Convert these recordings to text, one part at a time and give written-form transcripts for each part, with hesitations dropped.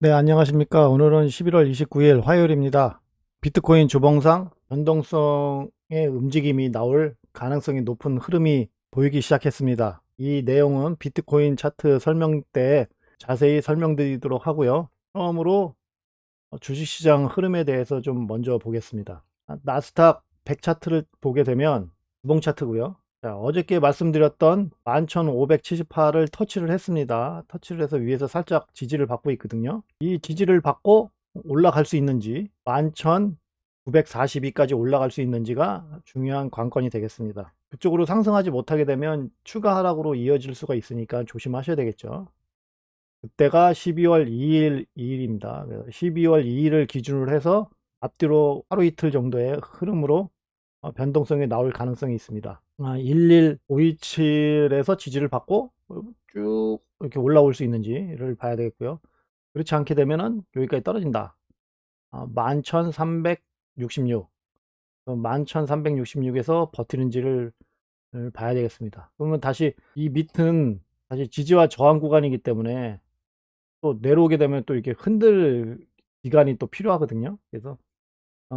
네, 안녕하십니까. 오늘은 11월 29일 화요일입니다. 비트코인 주봉상 변동성의 움직임이 나올 가능성이 높은 흐름이 보이기 시작했습니다. 이 내용은 비트코인 차트 설명 때 자세히 설명드리도록 하고요. 처음으로 주식시장 흐름에 대해서 좀 먼저 보겠습니다. 나스닥 100 차트를 보게 되면 주봉 차트고요. 자, 어저께 말씀드렸던 11,578을 터치를 했습니다. 터치를 해서 위에서 살짝 지지를 받고 있거든요. 이 지지를 받고 올라갈 수 있는지 11,942까지 올라갈 수 있는지가 중요한 관건이 되겠습니다. 그쪽으로 상승하지 못하게 되면 추가 하락으로 이어질 수가 있으니까 조심하셔야 되겠죠. 그때가 12월 2일입니다. 12월 2일을 기준으로 해서 앞뒤로 하루 이틀 정도의 흐름으로 변동성이 나올 가능성이 있습니다. 11527에서 지지를 받고 쭉 이렇게 올라올 수 있는지를 봐야 되겠고요. 그렇지 않게 되면은 여기까지 떨어진다. 11,366, 11,366에서 버티는지를 봐야 되겠습니다. 그러면 다시 이 밑은 다시 지지와 저항 구간이기 때문에 또 내려오게 되면 또 이렇게 흔들 기간이 또 필요하거든요. 그래서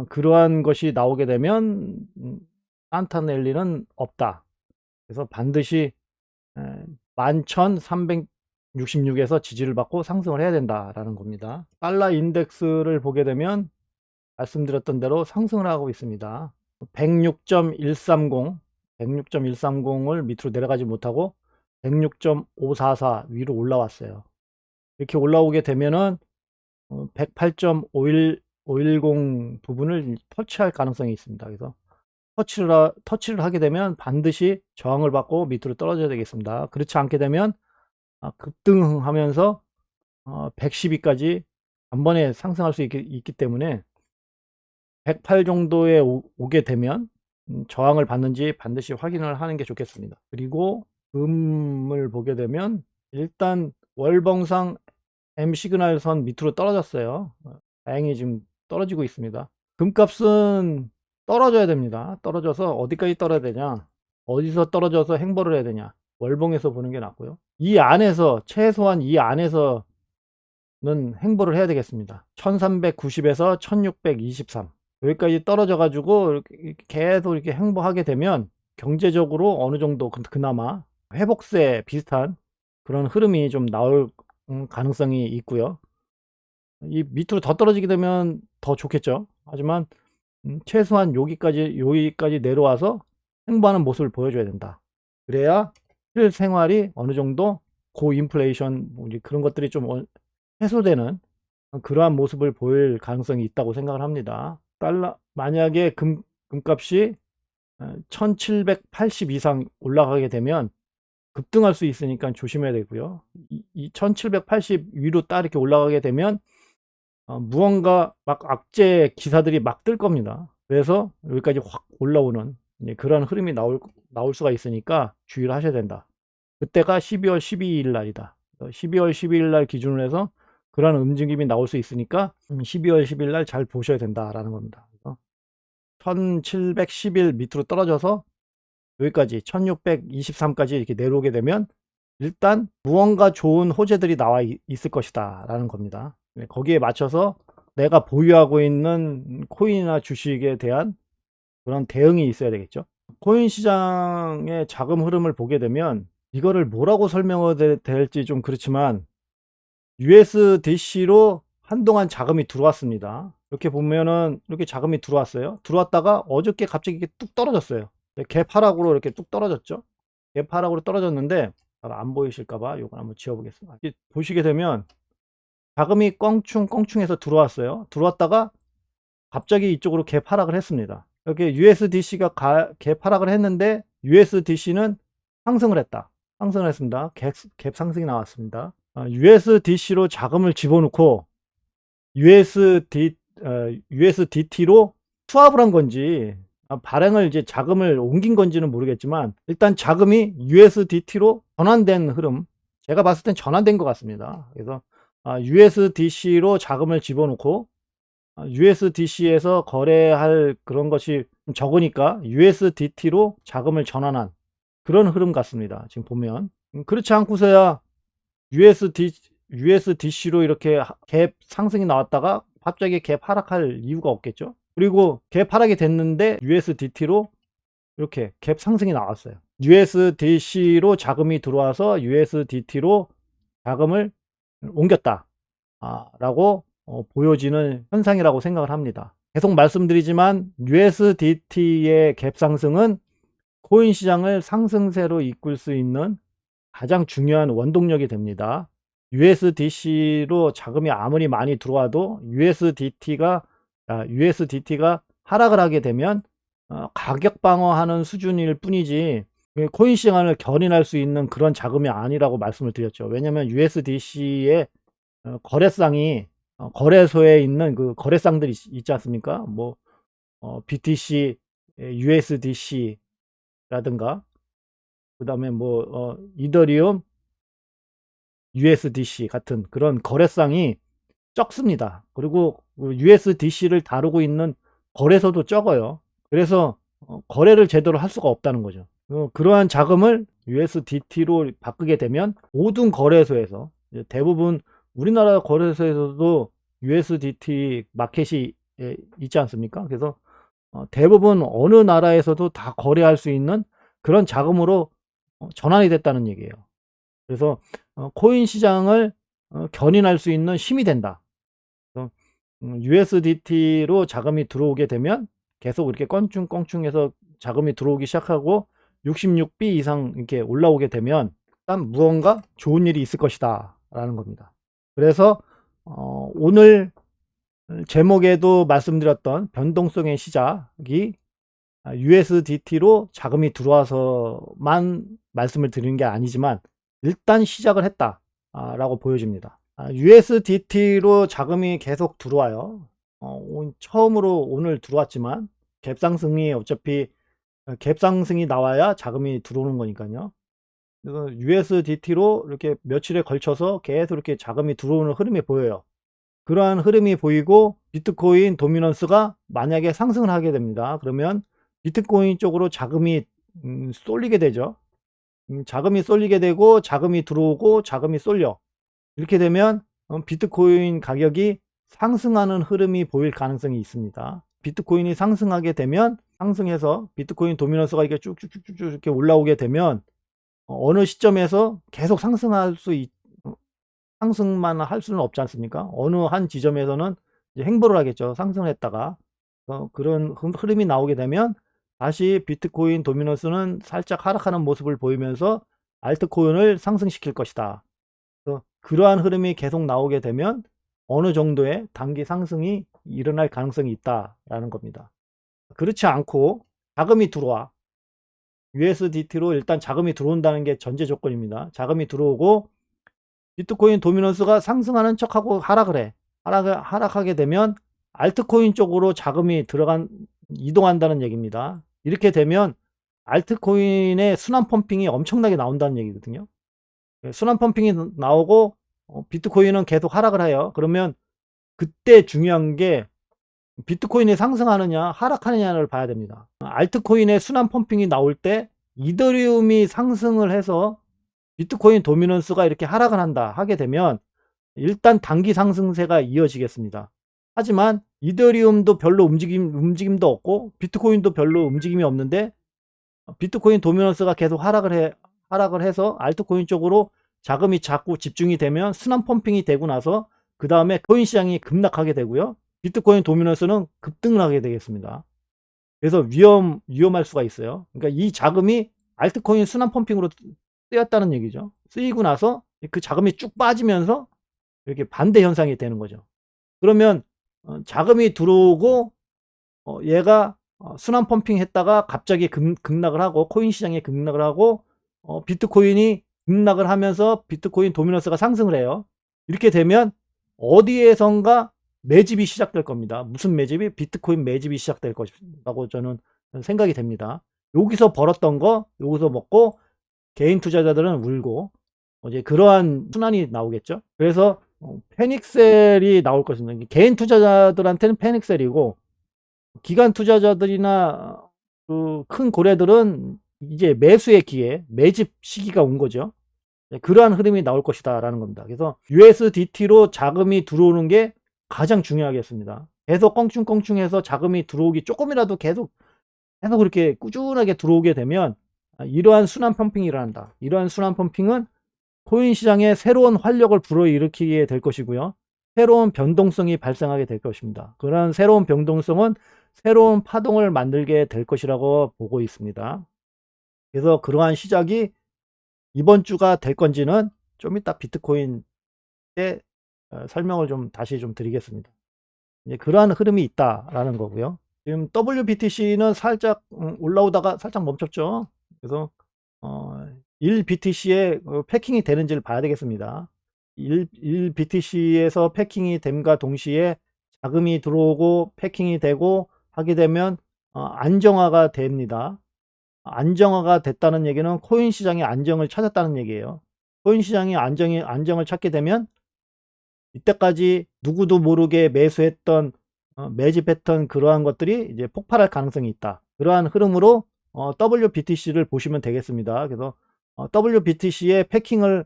그러한 것이 나오게 되면 산타 랠리는 없다. 그래서 반드시 11,366에서 지지를 받고 상승을 해야 된다라는 겁니다. 달러 인덱스를 보게 되면 말씀드렸던 대로 상승을 하고 있습니다. 106.130, 106.130을 밑으로 내려가지 못하고 106.544 위로 올라왔어요. 이렇게 올라오게 되면은 108.510 부분을 터치할 가능성이 있습니다. 그래서 터치를 하게 되면 반드시 저항을 받고 밑으로 떨어져야 되겠습니다. 그렇지 않게 되면 급등하면서 112까지 한 번에 상승할 수 있기 때문에 108 정도에 오게 되면 저항을 받는지 반드시 확인을 하는 게 좋겠습니다. 그리고 금을 보게 되면 일단 월봉상 M 시그널 선 밑으로 떨어졌어요. 다행히 지금 떨어지고 있습니다. 금값은 떨어져야 됩니다. 떨어져서 어디까지 떨어야 되냐, 어디서 떨어져서 행보를 해야 되냐, 월봉에서 보는 게 낫고요. 이 안에서 최소한 이 안에서는 행보를 해야 되겠습니다. 1390에서 1623 여기까지 떨어져 가지고 이렇게 계속 이렇게 행보하게 되면 경제적으로 어느 정도 그나마 회복세 비슷한 그런 흐름이 좀 나올 가능성이 있고요. 이 밑으로 더 떨어지게 되면 더 좋겠죠. 하지만 최소한 여기까지 내려와서 행보하는 모습을 보여줘야 된다. 그래야 실생활이 어느 정도 고인플레이션 뭐 그런 것들이 좀 해소되는 그러한 모습을 보일 가능성이 있다고 생각을 합니다. 만약에 금값이 1780 이상 올라가게 되면 급등할 수 있으니까 조심해야 되고요. 이 1780 위로 딱 이렇게 올라가게 되면 무언가 막 악재 기사들이 막 뜰 겁니다. 그래서 여기까지 확 올라오는 그런 흐름이 나올 수가 있으니까 주의를 하셔야 된다. 그때가 12월 12일 날이다. 12월 12일 날 기준으로 해서 그런 움직임이 나올 수 있으니까 12월 10일 날 잘 보셔야 된다라는 겁니다. 1711 밑으로 떨어져서 여기까지 1623까지 이렇게 내려오게 되면 일단 무언가 좋은 호재들이 나와 있을 것이다 라는 겁니다. 거기에 맞춰서 내가 보유하고 있는 코인이나 주식에 대한 그런 대응이 있어야 되겠죠. 코인 시장의 자금 흐름을 보게 되면 이거를 뭐라고 설명을 될지 좀 그렇지만 USDC로 한동안 자금이 들어왔습니다. 이렇게 보면은 이렇게 자금이 들어왔어요. 들어왔다가 어저께 갑자기 이렇게 뚝 떨어졌어요. 갭 하락으로 이렇게 뚝 떨어졌죠. 갭 하락으로 떨어졌는데 안 보이실까봐 이걸 한번 지워보겠습니다. 보시게 되면 자금이 껑충껑충해서 들어왔어요. 들어왔다가 갑자기 이쪽으로 갭 하락을 했습니다. 이렇게 USDC가 갭 하락을 했는데 USDC는 상승을 했다. 상승을 했습니다. 갭 상승이 나왔습니다. USDC로 자금을 집어넣고 USDT로 수합을 한 건지 발행을 이제 자금을 옮긴 건지는 모르겠지만 일단 자금이 USDT로 전환된 흐름, 제가 봤을 땐 전환된 것 같습니다. 그래서 USDC로 자금을 집어넣고 USDC에서 거래할 그런 것이 적으니까 USDT로 자금을 전환한 그런 흐름 같습니다. 지금 보면 그렇지 않고서야 USDC로 이렇게 갭 상승이 나왔다가 갑자기 갭 하락할 이유가 없겠죠. 그리고 갭 하락이 됐는데 USDT로 이렇게 갭 상승이 나왔어요. USDC로 자금이 들어와서 USDT로 자금을 옮겼다 라고 보여지는 현상이라고 생각을 합니다. 계속 말씀드리지만 USDT의 갭 상승은 코인 시장을 상승세로 이끌 수 있는 가장 중요한 원동력이 됩니다. USDC로 자금이 아무리 많이 들어와도 USDT가 하락을 하게 되면 가격 방어하는 수준일 뿐이지 코인 시장을 견인할 수 있는 그런 자금이 아니라고 말씀을 드렸죠. 왜냐하면 USDC의 거래상이 거래소에 있는 그 거래상들이 있지 않습니까? 뭐 BTC, USDC라든가 그 다음에 뭐 이더리움, USDC 같은 그런 거래상이 적습니다. 그리고 USDC를 다루고 있는 거래소도 적어요. 그래서 거래를 제대로 할 수가 없다는 거죠. 그러한 자금을 USDT로 바꾸게 되면 모든 거래소에서 대부분 우리나라 거래소에서도 USDT 마켓이 있지 않습니까? 그래서 대부분 어느 나라에서도 다 거래할 수 있는 그런 자금으로 전환이 됐다는 얘기예요. 그래서 코인 시장을 견인할 수 있는 힘이 된다. USDT로 자금이 들어오게 되면 계속 이렇게 껑충껑충해서 자금이 들어오기 시작하고 66B 이상 이렇게 올라오게 되면 일단 무언가 좋은 일이 있을 것이다 라는 겁니다. 그래서 오늘 제목에도 말씀드렸던 변동성의 시작이 USDT로 자금이 들어와서만 말씀을 드리는 게 아니지만 일단 시작을 했다 라고 보여집니다. USDT로 자금이 계속 들어와요. 처음으로 오늘 들어왔지만 갭상승이 어차피 갭상승이 나와야 자금이 들어오는 거니까요. 그래서 USDT로 이렇게 며칠에 걸쳐서 계속 이렇게 자금이 들어오는 흐름이 보여요. 그러한 흐름이 보이고 비트코인 도미넌스가 만약에 상승을 하게 됩니다. 그러면 비트코인 쪽으로 자금이 쏠리게 되죠. 자금이 쏠리게 되고 자금이 들어오고 자금이 쏠려. 이렇게 되면 비트코인 가격이 상승하는 흐름이 보일 가능성이 있습니다. 비트코인이 상승하게 되면 상승해서 비트코인 도미넌스가 이렇게 쭉쭉쭉쭉 이렇게 올라오게 되면 어느 시점에서 계속 상승만 할 수는 없지 않습니까? 어느 한 지점에서는 이제 행보를 하겠죠. 상승을 했다가 그런 흐름이 나오게 되면 다시 비트코인 도미넌스는 살짝 하락하는 모습을 보이면서 알트코인을 상승시킬 것이다. 그러한 흐름이 계속 나오게 되면 어느 정도의 단기 상승이 일어날 가능성이 있다라는 겁니다. 그렇지 않고 자금이 들어와. USDT로 일단 자금이 들어온다는 게 전제 조건입니다. 자금이 들어오고 비트코인 도미넌스가 상승하는 척하고 하락을 해. 하락하게 되면 알트코인 쪽으로 자금이 이동한다는 얘기입니다. 이렇게 되면 알트코인의 순환 펌핑이 엄청나게 나온다는 얘기거든요. 순환 펌핑이 나오고 비트코인은 계속 하락을 해요. 그러면 그때 중요한 게 비트코인이 상승하느냐 하락하느냐를 봐야 됩니다. 알트코인의 순환 펌핑이 나올 때 이더리움이 상승을 해서 비트코인 도미넌스가 이렇게 하락을 하게 되면 일단 단기 상승세가 이어지겠습니다. 하지만 이더리움도 별로 움직임도 없고 비트코인도 별로 움직임이 없는데 비트코인 도미넌스가 계속 하락을 해서 알트코인 쪽으로 자금이 자꾸 집중이 되면 순환 펌핑이 되고 나서 그 다음에 코인 시장이 급락하게 되고요. 비트코인 도미넌스는 급등을 하게 되겠습니다. 그래서 위험할 수가 있어요. 그러니까 이 자금이 알트코인 순환 펌핑으로 쓰였다는 얘기죠. 쓰이고 나서 그 자금이 쭉 빠지면서 이렇게 반대 현상이 되는 거죠. 그러면 자금이 들어오고 얘가 순환 펌핑 했다가 갑자기 급락을 하고 코인 시장에 급락을 하고 비트코인이 급락을 하면서 비트코인 도미넌스가 상승을 해요. 이렇게 되면 어디에선가 매집이 시작될 겁니다. 무슨 매집이? 비트코인 매집이 시작될 것이라고 저는 생각이 됩니다. 여기서 벌었던 거 여기서 먹고 개인 투자자들은 울고 이제 그러한 순환이 나오겠죠. 그래서 패닉셀이 나올 것입니다. 개인 투자자들한테는 패닉셀이고 기관 투자자들이나 그 큰 고래들은 이제 매수의 기회, 매집 시기가 온 거죠. 그러한 흐름이 나올 것이다 라는 겁니다. 그래서 USDT로 자금이 들어오는 게 가장 중요하겠습니다. 계속 껑충껑충해서 자금이 들어오기 조금이라도 계속 그렇게 꾸준하게 들어오게 되면 이러한 순환 펌핑이 일어난다. 이러한 순환 펌핑은 코인 시장에 새로운 활력을 불어일으키게 될 것이고요. 새로운 변동성이 발생하게 될 것입니다. 그런 새로운 변동성은 새로운 파동을 만들게 될 것이라고 보고 있습니다. 그래서 그러한 시작이 이번 주가 될 건지는 좀 이따 비트코인 때 설명을 좀 다시 좀 드리겠습니다. 이제 그러한 흐름이 있다라는 거고요. 지금 WBTC는 살짝 올라오다가 살짝 멈췄죠. 그래서 1BTC에 패킹이 되는지를 봐야 되겠습니다. 1BTC에서 패킹이 됨과 동시에 자금이 들어오고 패킹이 되고 하게 되면 안정화가 됩니다. 안정화가 됐다는 얘기는 코인 시장이 안정을 찾았다는 얘기예요. 코인 시장이 안정을 찾게 되면 이때까지 누구도 모르게 매수했던 매집했던 그러한 것들이 이제 폭발할 가능성이 있다. 그러한 흐름으로 WBTC를 보시면 되겠습니다. 그래서 WBTC의 패킹을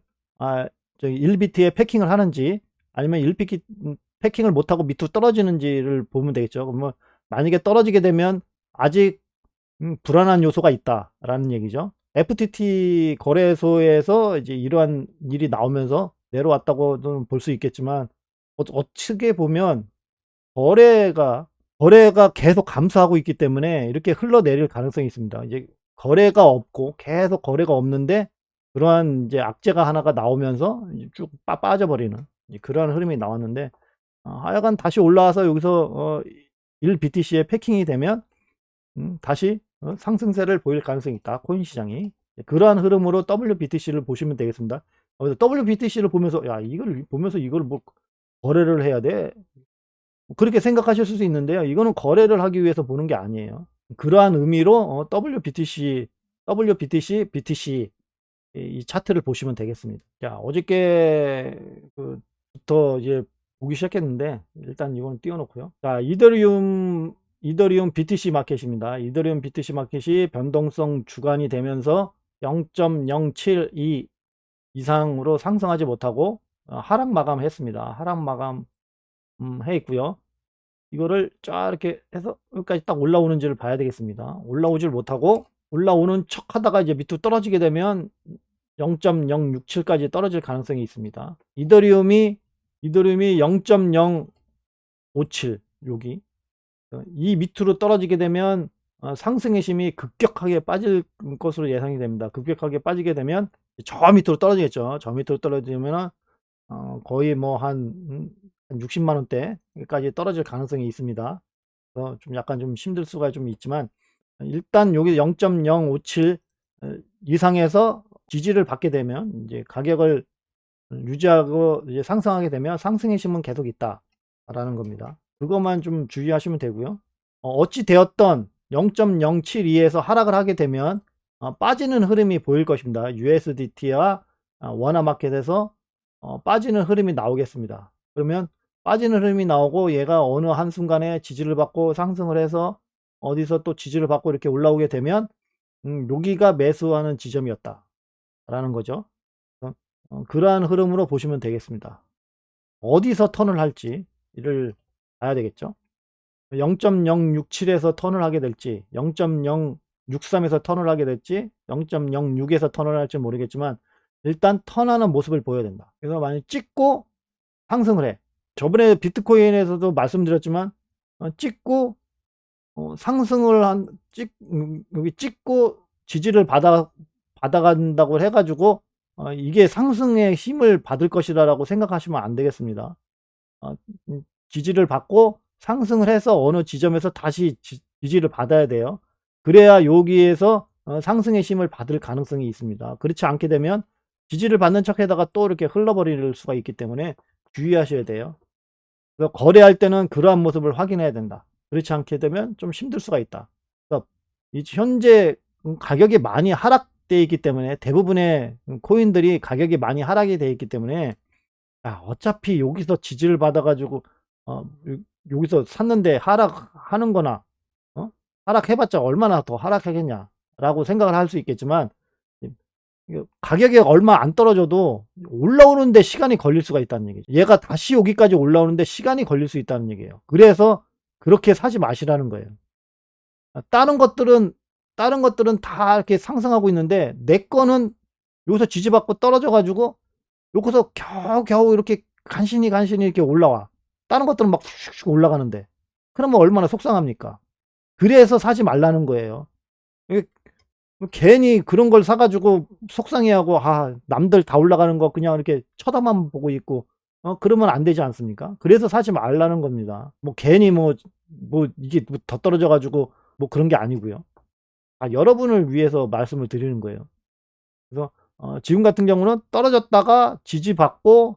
1BT에 패킹을 하는지 아니면 1BT 패킹을 못하고 밑으로 떨어지는지를 보면 되겠죠. 그러면 만약에 떨어지게 되면 아직 불안한 요소가 있다라는 얘기죠. FTT 거래소에서 이제 이러한 일이 나오면서 내려왔다고는 볼 수 있겠지만 어떻게 보면 거래가 계속 감소하고 있기 때문에 이렇게 흘러내릴 가능성이 있습니다. 이제 거래가 없고 계속 거래가 없는데 그러한 이제 악재가 하나가 나오면서 쭉 빠져버리는 그러한 흐름이 나왔는데 하여간 다시 올라와서 여기서 1BTC에 패킹이 되면 다시 상승세를 보일 가능성이 있다. 코인 시장이. 그러한 흐름으로 WBTC를 보시면 되겠습니다. 그래서 WBTC를 보면서 이걸 뭐 거래를 해야 돼? 그렇게 생각하실 수 있는데요. 이거는 거래를 하기 위해서 보는 게 아니에요. 그러한 의미로 WBTC, BTC 이 차트를 보시면 되겠습니다. 자, 어저께부터 이제 보기 시작했는데 일단 이건 띄워놓고요. 자, 이더리움 BTC 마켓입니다. 이더리움 BTC 마켓이 변동성 주간이 되면서 0.072 이상으로 상승하지 못하고 하락 마감했습니다. 하락 마감 해 있고요. 이거를 쫙 이렇게 해서 여기까지 딱 올라오는지를 봐야 되겠습니다. 올라오질 못하고 올라오는 척 하다가 이제 밑으로 떨어지게 되면 0.067까지 떨어질 가능성이 있습니다. 이더리움이 0.057 여기 이 밑으로 떨어지게 되면 상승의 힘이 급격하게 빠질 것으로 예상이 됩니다. 급격하게 빠지게 되면 저 밑으로 떨어지겠죠. 저 밑으로 떨어지면 거의 뭐 한 60만 원대까지 떨어질 가능성이 있습니다. 좀 약간 좀 힘들 수가 좀 있지만 일단 여기 0.057 이상에서 지지를 받게 되면 이제 가격을 유지하고 이제 상승하게 되면 상승의 힘은 계속 있다라는 겁니다. 그것만 좀 주의하시면 되고요. 어찌 되었던 0.072에서 하락을 하게 되면 빠지는 흐름이 보일 것입니다. USDT와 원화 마켓에서 빠지는 흐름이 나오겠습니다. 그러면 빠지는 흐름이 나오고 얘가 어느 한순간에 지지를 받고 상승을 해서 어디서 또 지지를 받고 이렇게 올라오게 되면 여기가 매수하는 지점이었다 라는 거죠. 그러한 흐름으로 보시면 되겠습니다. 어디서 턴을 할지 이를 봐야 되겠죠. 0.067에서 턴을 하게 될지 0.063에서 턴을 하게 될지 0.06에서 턴을 할지 모르겠지만 일단 턴하는 모습을 보여야 된다. 그래서 만약 찍고 상승을 해. 저번에 비트코인에서도 말씀드렸지만 찍고 상승을 여기 찍고 지지를 받아간다고 해가지고 이게 상승의 힘을 받을 것이라고 생각하시면 안 되겠습니다. 지지를 받고 상승을 해서 어느 지점에서 다시 지지를 받아야 돼요. 그래야 여기에서 상승의 힘을 받을 가능성이 있습니다. 그렇지 않게 되면 지지를 받는 척에다가 또 이렇게 흘러버릴 수가 있기 때문에 주의하셔야 돼요. 그래서 거래할 때는 그러한 모습을 확인해야 된다. 그렇지 않게 되면 좀 힘들 수가 있다. 그래서 현재 가격이 많이 하락되어 있기 때문에 대부분의 코인들이 가격이 많이 하락이 되어 있기 때문에 어차피 여기서 지지를 받아가지고 여기서 샀는데 하락하는 거나 하락해봤자 얼마나 더 하락하겠냐 라고 생각을 할 수 있겠지만 가격이 얼마 안 떨어져도 올라오는데 시간이 걸릴 수가 있다는 얘기죠. 얘가 다시 여기까지 올라오는데 시간이 걸릴 수 있다는 얘기예요. 그래서 그렇게 사지 마시라는 거예요. 다른 것들은 다 이렇게 상승하고 있는데 내 거는 여기서 지지받고 떨어져 가지고 여기서 겨우겨우 이렇게 간신히 이렇게 올라와. 다른 것들은 막 슉슉 올라가는데. 그러면 얼마나 속상합니까? 그래서 사지 말라는 거예요. 괜히 그런 걸 사가지고 속상해하고, 남들 다 올라가는 거 그냥 이렇게 쳐다만 보고 있고, 그러면 안 되지 않습니까? 그래서 사지 말라는 겁니다. 뭐 괜히 이게 더 떨어져가지고 뭐 그런 게 아니고요. 여러분을 위해서 말씀을 드리는 거예요. 그래서 지금 같은 경우는 떨어졌다가 지지받고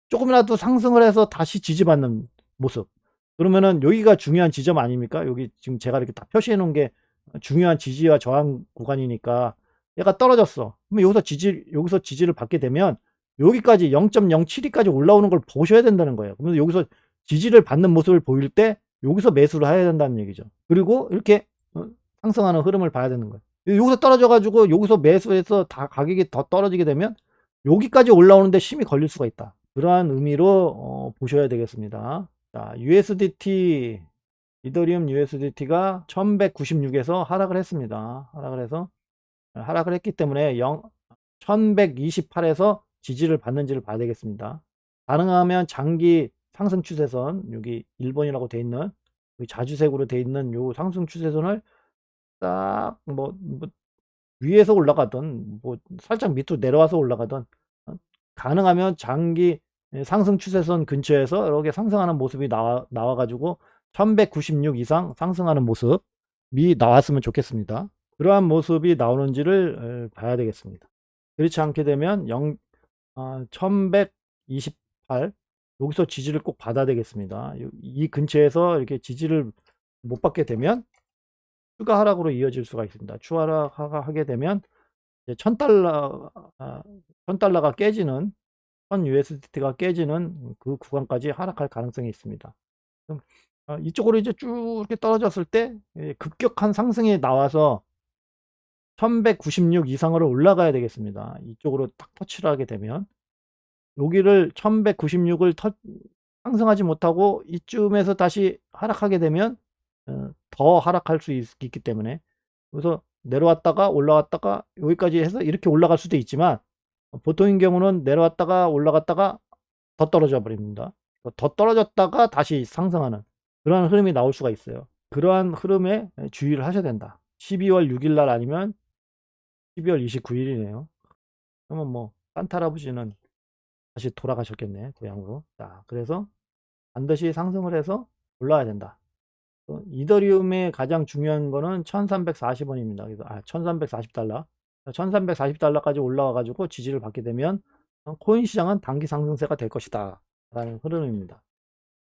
조금이라도 상승을 해서 다시 지지받는 모습. 그러면은 여기가 중요한 지점 아닙니까? 여기 지금 제가 이렇게 다 표시해 놓은 게 중요한 지지와 저항 구간이니까 얘가 떨어졌어. 그러면 여기서 지지를 받게 되면 여기까지 0.072까지 올라오는 걸 보셔야 된다는 거예요. 그러면 여기서 지지를 받는 모습을 보일 때 여기서 매수를 해야 된다는 얘기죠. 그리고 이렇게 상승하는 흐름을 봐야 되는 거예요. 여기서 떨어져 가지고 여기서 매수해서 다 가격이 더 떨어지게 되면 여기까지 올라오는데 힘이 걸릴 수가 있다. 그러한 의미로 보셔야 되겠습니다. 자, USDT, 이더리움 USDT가 1196에서 하락을 했습니다. 하락을 했기 때문에 1128에서 지지를 받는지를 봐야 되겠습니다. 가능하면 장기 상승 추세선, 여기 1번이라고 돼 있는, 자주색으로 돼 있는 요 상승 추세선을 딱 위에서 올라가든 살짝 밑으로 내려와서 올라가든, 가능하면 장기 상승 추세선 근처에서 이렇게 상승하는 모습이 나와 가지고 1196 이상 상승하는 모습이 나왔으면 좋겠습니다. 그러한 모습이 나오는지를 봐야 되겠습니다. 그렇지 않게 되면 1128 여기서 지지를 꼭 받아야 되겠습니다. 이 근처에서 이렇게 지지를 못 받게 되면 추가 하락으로 이어질 수가 있습니다. 추가 하락하게 되면 $1000, 1000달러가 깨지는, 1000USDT가 깨지는 그 구간까지 하락할 가능성이 있습니다. 그럼 이쪽으로 이제 쭉 이렇게 떨어졌을 때 급격한 상승이 나와서 1196 이상으로 올라가야 되겠습니다. 이쪽으로 딱 터치를 하게 되면 여기를 1196을 상승하지 못하고 이쯤에서 다시 하락하게 되면 더 하락할 수 있기 때문에, 그래서 내려왔다가 올라왔다가 여기까지 해서 이렇게 올라갈 수도 있지만 보통인 경우는 내려왔다가 올라갔다가 더 떨어져 버립니다. 더 떨어졌다가 다시 상승하는 그러한 흐름이 나올 수가 있어요. 그러한 흐름에 주의를 하셔야 된다. 12월 6일 날 아니면 12월 29일이네요. 그러면 산타 할아버지는 다시 돌아가셨겠네, 고향으로. 자, 그래서 반드시 상승을 해서 올라야 된다. 이더리움의 가장 중요한 거는 1340원입니다. 그래서 1340달러. 1340달러까지 올라와 가지고 지지를 받게 되면 코인 시장은 단기 상승세가 될 것이다 라는 흐름입니다.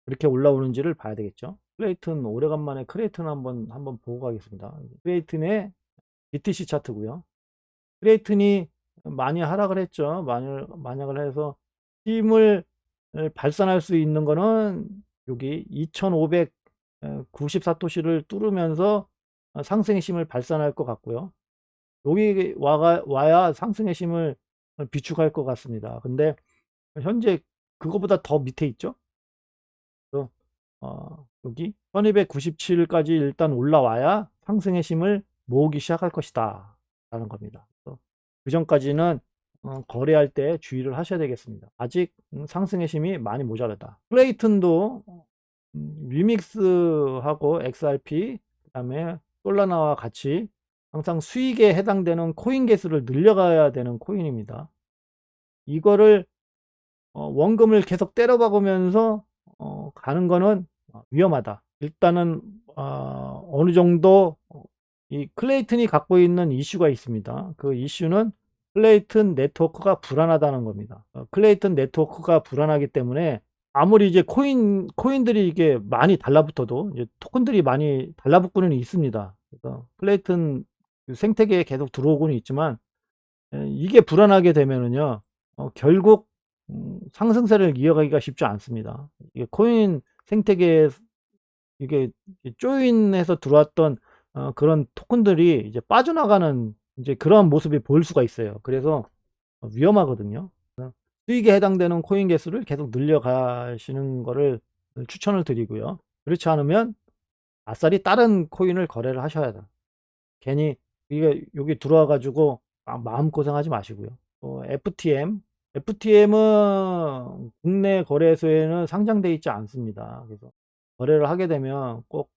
그렇게 올라오는지를 봐야 되겠죠. 크레이튼, 오래간만에 크레이튼 한번 보고 가겠습니다. 크레이튼의 BTC 차트고요. 크레이튼이 많이 하락을 했죠. 만약을 해서 힘을 발산할 수 있는 거는 여기 2594토시를 뚫으면서 상승의 힘을 발산할 것 같고요. 여기 와야 상승의 힘을 비축할 것 같습니다. 근데 현재 그거보다 더 밑에 있죠. 그래서 여기 1297까지 일단 올라와야 상승의 힘을 모으기 시작할 것이다 라는 겁니다. 그 전까지는 거래할 때 주의를 하셔야 되겠습니다. 아직 상승의 힘이 많이 모자라다. 클레이튼도 리믹스하고 XRP, 그 다음에 솔라나와 같이 항상 수익에 해당되는 코인 개수를 늘려가야 되는 코인입니다. 이거를 원금을 계속 때려박으면서 가는 거는 위험하다. 일단은 어느 정도 이 클레이튼이 갖고 있는 이슈가 있습니다. 그 이슈는 클레이튼 네트워크가 불안하다는 겁니다. 클레이튼 네트워크가 불안하기 때문에 아무리 이제 코인들이 이게 많이 달라붙어도 이제 토큰들이 많이 달라붙고는 있습니다. 그래서 클레이튼 생태계에 계속 들어오고는 있지만 이게 불안하게 되면은요, 결국 상승세를 이어가기가 쉽지 않습니다. 이게 코인 생태계에 이게 조인해서 들어왔던 그런 토큰들이 이제 빠져나가는 이제 그런 모습이 보일 수가 있어요. 그래서 위험하거든요. 수익에 해당되는 코인 개수를 계속 늘려가시는 거를 추천을 드리고요. 그렇지 않으면 아싸리 다른 코인을 거래를 하셔야 돼요. 괜히 이게 여기 들어와 가지고 마음고생하지 마시고요. FTM은 국내 거래소에는 상장되어 있지 않습니다. 그래서 거래를 하게 되면 꼭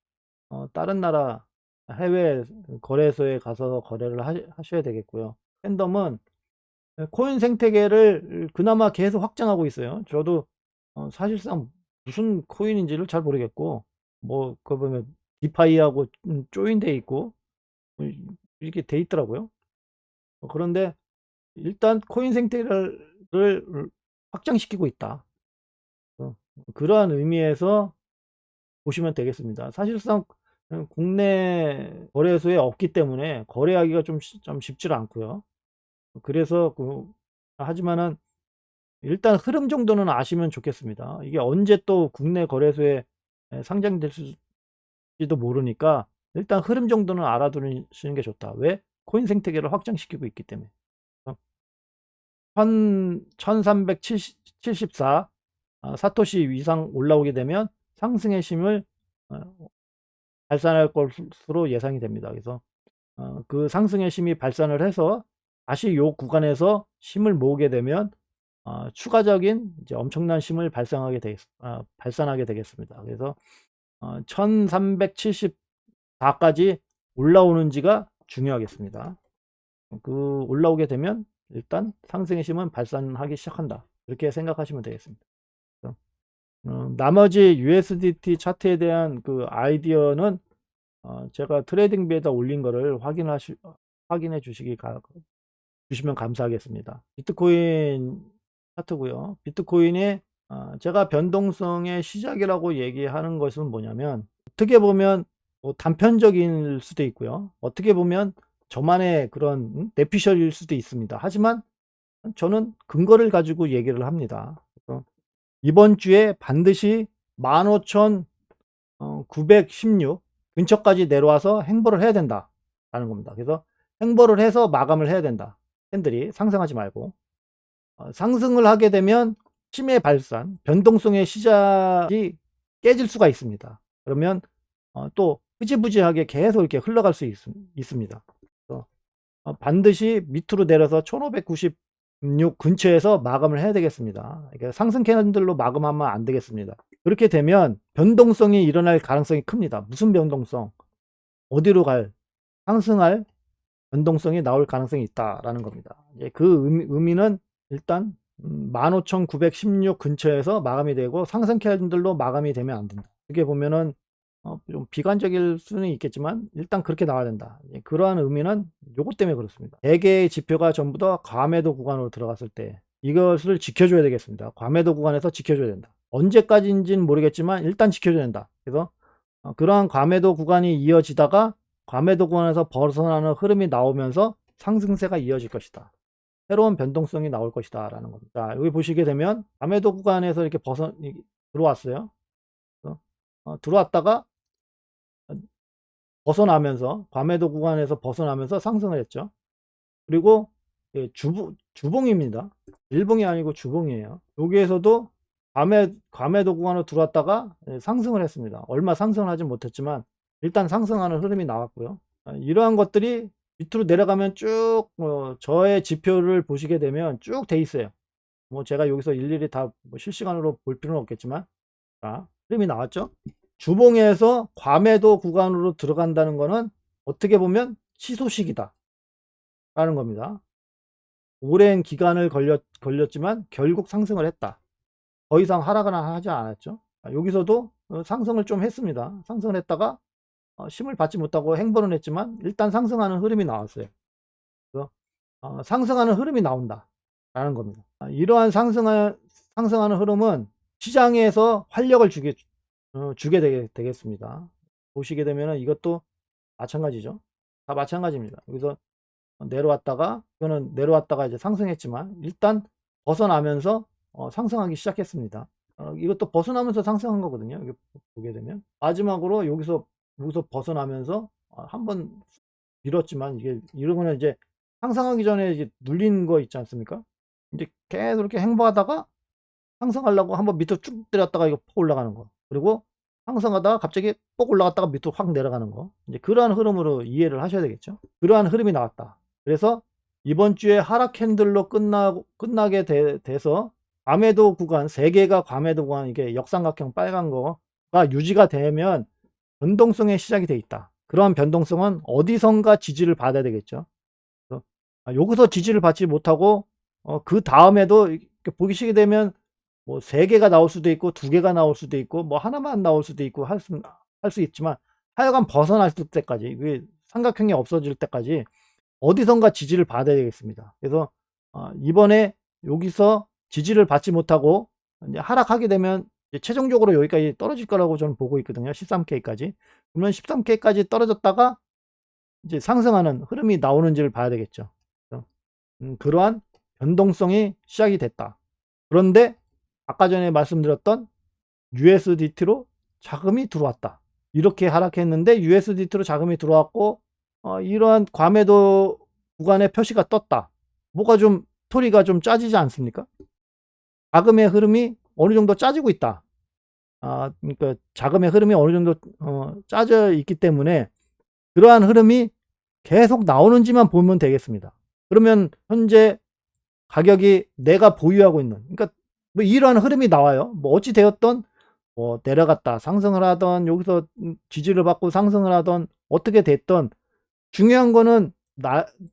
다른 나라 해외 거래소에 가서 거래를 하셔야 되겠고요. 팬덤은 코인 생태계를 그나마 계속 확장하고 있어요. 저도 사실상 무슨 코인인지를 잘 모르겠고, 뭐 그거 보면 디파이하고 조인돼 있고 이렇게 돼 있더라고요. 그런데 일단 코인 생태계를 확장시키고 있다. 그러한 의미에서 보시면 되겠습니다. 사실상 국내 거래소에 없기 때문에 거래하기가 좀 쉽지 않고요. 그래서 하지만은 일단 흐름 정도는 아시면 좋겠습니다. 이게 언제 또 국내 거래소에 상장될지도 모르니까 일단 흐름 정도는 알아두시는 게 좋다. 왜? 코인 생태계를 확장시키고 있기 때문에. 1374 사토시 이상 올라오게 되면 상승의 힘을 발산할 것으로 예상이 됩니다. 그래서 그 상승의 힘이 발산을 해서 다시 요 구간에서 힘을 모으게 되면 추가적인 이제 엄청난 힘을 발산하게 되겠습니다. 그래서 1374까지 올라오는지가 중요하겠습니다. 그 올라오게 되면 일단 상승의 힘은 발산하기 시작한다. 이렇게 생각하시면 되겠습니다. 나머지 USDT 차트에 대한 그 아이디어는 제가 트레이딩비에다 올린 거를 확인해 주시면 감사하겠습니다. 비트코인 차트고요. 비트코인이 제가 변동성의 시작이라고 얘기하는 것은 뭐냐면, 어떻게 보면 뭐 단편적일 수도 있고요. 어떻게 보면 저만의 그런 내피셜일 수도 있습니다. 하지만 저는 근거를 가지고 얘기를 합니다. 그래서 이번 주에 반드시 15,916 근처까지 내려와서 행보를 해야 된다라는 겁니다. 그래서 행보를 해서 마감을 해야 된다. 팬들이 상승하지 말고 상승을 하게 되면 힘의 발산, 변동성의 시작이 깨질 수가 있습니다. 그러면 또 흐지부지하게 계속 이렇게 흘러갈 수 있습니다. 그래서 반드시 밑으로 내려서 1596 근처에서 마감을 해야 되겠습니다. 그러니까 상승 캔들로 마감하면 안 되겠습니다. 그렇게 되면 변동성이 일어날 가능성이 큽니다. 무슨 변동성? 어디로 상승할 변동성이 나올 가능성이 있다라는 겁니다. 그 의미는 일단 15,916 근처에서 마감이 되고 상승 캔들로 마감이 되면 안 된다. 어떻게 보면은 좀 비관적일 수는 있겠지만 일단 그렇게 나와야 된다. 그러한 의미는 요것 때문에 그렇습니다. 대개의 지표가 전부 다 과매도 구간으로 들어갔을 때 이것을 지켜줘야 되겠습니다. 과매도 구간에서 지켜줘야 된다. 언제까지인지는 모르겠지만 일단 지켜줘야 된다. 그래서 그러한 과매도 구간이 이어지다가 과매도 구간에서 벗어나는 흐름이 나오면서 상승세가 이어질 것이다. 새로운 변동성이 나올 것이다 라는 겁니다. 자, 여기 보시게 되면 과매도 구간에서 이렇게 들어왔어요. 들어왔다가 벗어나면서 과매도 구간에서 벗어나면서 상승을 했죠. 그리고 주봉입니다. 일봉이 아니고 주봉이에요. 여기에서도 과매도 구간으로 들어왔다가 상승을 했습니다. 얼마 상승을 하지 못했지만 일단 상승하는 흐름이 나왔고요. 이러한 것들이 밑으로 내려가면 쭉 저의 지표를 보시게 되면 쭉 돼 있어요. 뭐 제가 여기서 일일이 다 실시간으로 볼 필요는 없겠지만, 자, 흐름이 나왔죠. 주봉에서 과매도 구간으로 들어간다는 것은 어떻게 보면 희소식이다 라는 겁니다. 오랜 기간을 걸렸지만 결국 상승을 했다. 더 이상 하락은 하지 않았죠. 여기서도 상승을 좀 했습니다. 상승을 했다가 힘을 받지 못하고 행보는 했지만 일단 상승하는 흐름이 나왔어요. 그래서 상승하는 흐름이 나온다 라는 겁니다. 이러한 상승하는 흐름은 시장에서 활력을 주게 되겠습니다. 보시게 되면 이것도 마찬가지죠. 다 마찬가지입니다. 여기서 내려왔다가, 이거는 내려왔다가 이제 상승했지만 일단 벗어나면서 상승하기 시작했습니다. 이것도 벗어나면서 상승한 거거든요. 여기 보게 되면 마지막으로 여기서 벗어나면서 한번 밀었지만, 이게 이러면 이제 상승하기 전에 이제 눌린 거 있지 않습니까? 이제 계속 이렇게 행보하다가 상승하려고 한번 밑으로 쭉 내렸다가 이거 폭 올라가는 거. 그리고 상승하다가 갑자기 뻑 올라갔다가 밑으로 확 내려가는 거. 이제 그러한 흐름으로 이해를 하셔야 되겠죠. 그러한 흐름이 나왔다. 그래서 이번 주에 하락 캔들로 끝나게 돼서 과매도 구간, 3개가 과매도 구간, 이게 역삼각형 빨간 거가 유지가 되면 변동성의 시작이 돼 있다. 그러한 변동성은 어디선가 지지를 받아야 되겠죠. 여기서 지지를 받지 못하고 그 다음에도 이렇게 보기 시게 되면 뭐 3개가 나올 수도 있고 2개가 나올 수도 있고 뭐 하나만 나올 수도 있고 할 수 있지만 하여간 벗어날 때까지, 삼각형이 없어질 때까지 어디선가 지지를 받아야 되겠습니다. 그래서 이번에 여기서 지지를 받지 못하고 이제 하락하게 되면 이제 최종적으로 여기까지 떨어질 거라고 저는 보고 있거든요. 13K까지. 그러면 13K까지 떨어졌다가 이제 상승하는 흐름이 나오는지를 봐야 되겠죠. 그러한 변동성이 시작이 됐다. 그런데 아까 전에 말씀드렸던 USDT로 자금이 들어왔다. 이렇게 하락했는데 USDT로 자금이 들어왔고 이러한 과매도 구간의 표시가 떴다. 뭐가 좀 스토리가 좀 짜지지 않습니까? 자금의 흐름이 어느 정도 짜지고 있다. 그러니까 자금의 흐름이 어느 정도 짜져 있기 때문에 그러한 흐름이 계속 나오는지만 보면 되겠습니다. 그러면 현재 가격이 내가 보유하고 있는, 그러니까 뭐 이러한 흐름이 나와요. 뭐 어찌 되었던 뭐 내려갔다 상승을 하던, 여기서 지지를 받고 상승을 하던, 어떻게 됐던, 중요한 거는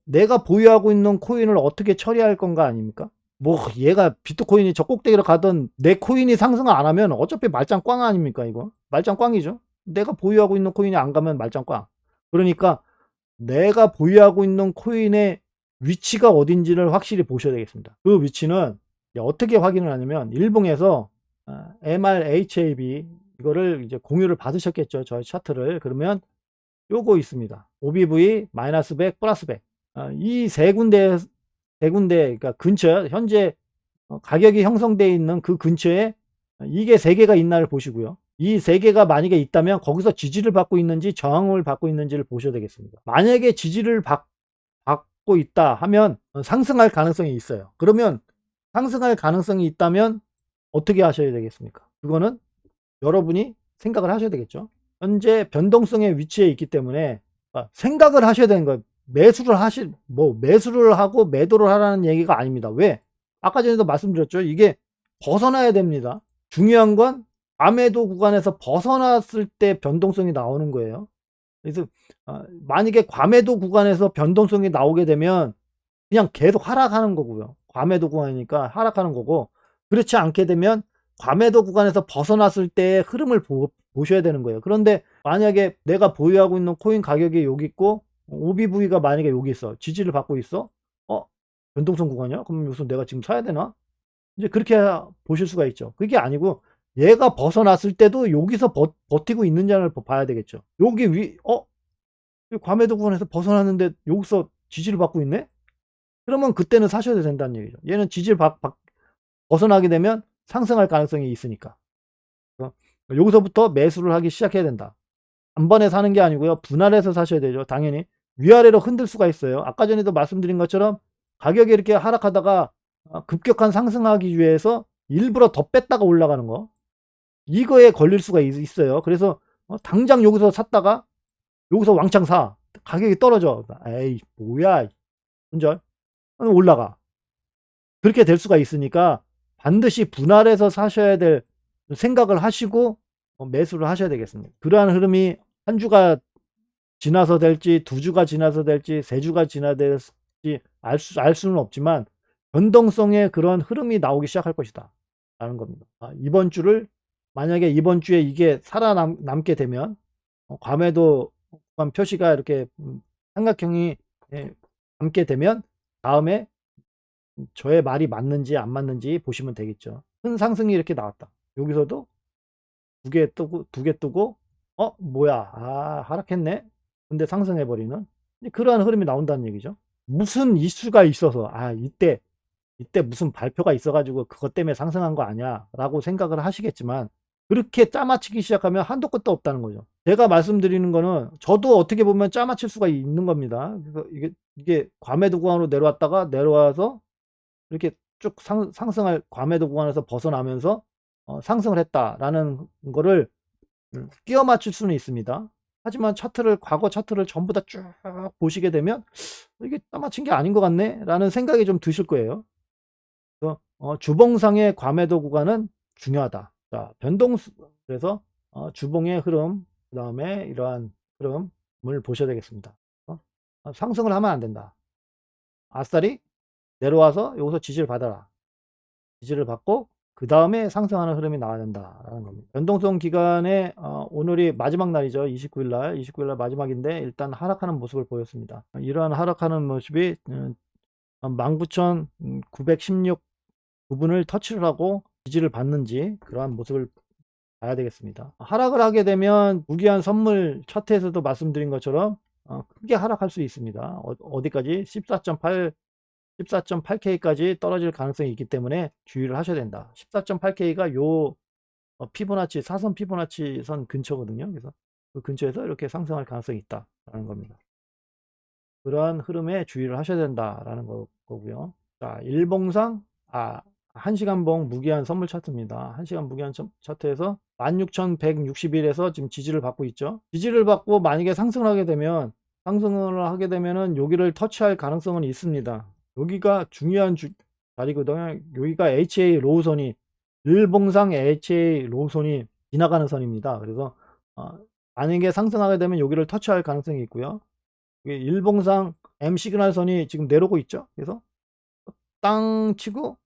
내가 보유하고 있는 코인을 어떻게 처리할 건가 아닙니까? 뭐 얘가 비트코인이 저 꼭대기로 가던 내 코인이 상승을 안 하면 어차피 말짱 꽝 아닙니까? 이거 말짱 꽝이죠. 내가 보유하고 있는 코인이 안 가면 말짱 꽝. 그러니까 내가 보유하고 있는 코인의 위치가 어딘지를 확실히 보셔야 되겠습니다. 그 위치는 어떻게 확인을 하냐면, 일봉에서 MRHAB 이거를 이제 공유를 받으셨겠죠, 저희 차트를. 그러면 요거 있습니다. OBV 마이너스 100 플러스 100. 이 세 군데 그러니까 근처, 현재 가격이 형성되어 있는 그 근처에 이게 3개가 있나를 보시고요. 이 3개가 만약에 있다면 거기서 지지를 받고 있는지 저항을 받고 있는지를 보셔야 되겠습니다. 만약에 지지를 받고 있다 하면 상승할 가능성이 있어요. 그러면 상승할 가능성이 있다면 어떻게 하셔야 되겠습니까? 그거는 여러분이 생각을 하셔야 되겠죠. 현재 변동성의 위치에 있기 때문에 생각을 하셔야 되는 거예요. 매수를 하고 매도를 하라는 얘기가 아닙니다. 왜? 아까 전에도 말씀드렸죠. 이게 벗어나야 됩니다. 중요한 건 과매도 구간에서 벗어났을 때 변동성이 나오는 거예요. 그래서 만약에 과매도 구간에서 변동성이 나오게 되면 그냥 계속 하락하는 거고요. 과매도 구간이니까 하락하는 거고, 그렇지 않게 되면 과매도 구간에서 벗어났을 때의 흐름을 보셔야 되는 거예요. 그런데 만약에 내가 보유하고 있는 코인 가격이 여기 있고 OBV가 만약에 여기 있어, 지지를 받고 있어, 변동성 구간이야? 그럼 여기서 내가 지금 사야 되나? 이제 그렇게 보실 수가 있죠. 그게 아니고 얘가 벗어났을 때도 여기서 버티고 있는지를 봐야 되겠죠. 여기 과매도 구간에서 벗어났는데 여기서 지지를 받고 있네? 그러면 그때는 사셔야 된다는 얘기죠. 얘는 지지를 벗어나게 되면 상승할 가능성이 있으니까. 여기서부터 매수를 하기 시작해야 된다. 한 번에 사는 게 아니고요. 분할해서 사셔야 되죠. 당연히 위아래로 흔들 수가 있어요. 아까 전에도 말씀드린 것처럼 가격이 이렇게 하락하다가 급격한 상승하기 위해서 일부러 더 뺐다가 올라가는 거, 이거에 걸릴 수가 있어요. 그래서 당장 여기서 샀다가 여기서 왕창 사, 가격이 떨어져. 에이 뭐야, 혼절 올라가. 그렇게 될 수가 있으니까 반드시 분할해서 사셔야 될 생각을 하시고 매수를 하셔야 되겠습니다. 그러한 흐름이 한 주가 지나서 될지 2주가 지나서 될지 3주가 지나서 될지 알 수는 없지만 변동성의 그런 흐름이 나오기 시작할 것이다 라는 겁니다. 만약에 이번 주에 이게 살아남게 되면 과매도 표시가 이렇게 삼각형이 남게 되면 다음에 저의 말이 맞는지 안 맞는지 보시면 되겠죠. 큰 상승이 이렇게 나왔다. 여기서도 2개 뜨고 뭐야, 하락했네. 근데 상승해버리는 그러한 흐름이 나온다는 얘기죠. 무슨 이슈가 있어서 이때 무슨 발표가 있어가지고 그것 때문에 상승한 거 아니야 라고 생각을 하시겠지만, 그렇게 짜맞추기 시작하면 한도 끝도 없다는 거죠. 제가 말씀드리는 거는 저도 어떻게 보면 짜맞출 수가 있는 겁니다. 그래서 이게 과매도 구간으로 내려와서 이렇게 쭉 상승할 과매도 구간에서 벗어나면서 상승을 했다라는 거를 끼워 맞출 수는 있습니다. 하지만 과거 차트를 전부 다 쭉 보시게 되면 '이게 짜맞춘 게 아닌 것 같네.'라는 생각이 좀 드실 거예요. 그래서 주봉상의 과매도 구간은 중요하다. 자, 그래서 주봉의 흐름, 그다음에 이러한 흐름을 보셔야 되겠습니다. 상승을 하면 안 된다. 아싸리 내려와서 여기서 지지를 받아라. 지지를 받고 그다음에 상승하는 흐름이 나와야 된다라는 겁니다. 변동성 기간에 오늘이 마지막 날이죠. 29일 날. 29일 날 마지막인데 일단 하락하는 모습을 보였습니다. 이러한 하락하는 모습이 19,916 부분을 터치를 하고 지지를 받는지 그러한 모습을 봐야 되겠습니다. 하락을 하게 되면 무기한 선물 차트에서도 말씀드린 것처럼 크게 하락할 수 있습니다. 어디까지 14.8K까지 떨어질 가능성이 있기 때문에 주의를 하셔야 된다. 14.8K가 요 피보나치 사선 피보나치 선 근처거든요. 그래서 그 근처에서 이렇게 상승할 가능성이 있다라는 겁니다. 그러한 흐름에 주의를 하셔야 된다라는 거고요. 자, 일봉상 1시간봉 무기한 선물 차트입니다. 1시간 무기한 차트에서 16,161에서 지금 지지를 받고 있죠. 지지를 받고 만약에 상승을 하게 되면은 여기를 터치할 가능성은 있습니다. 여기가 중요한 자리거든요. 여기가 HA 로우선이 일봉상 HA 로우선이 지나가는 선입니다. 그래서 만약에 상승하게 되면 여기를 터치할 가능성이 있고요. 일봉상 M 시그널 선이 지금 내려오고 있죠. 그래서 땅 치고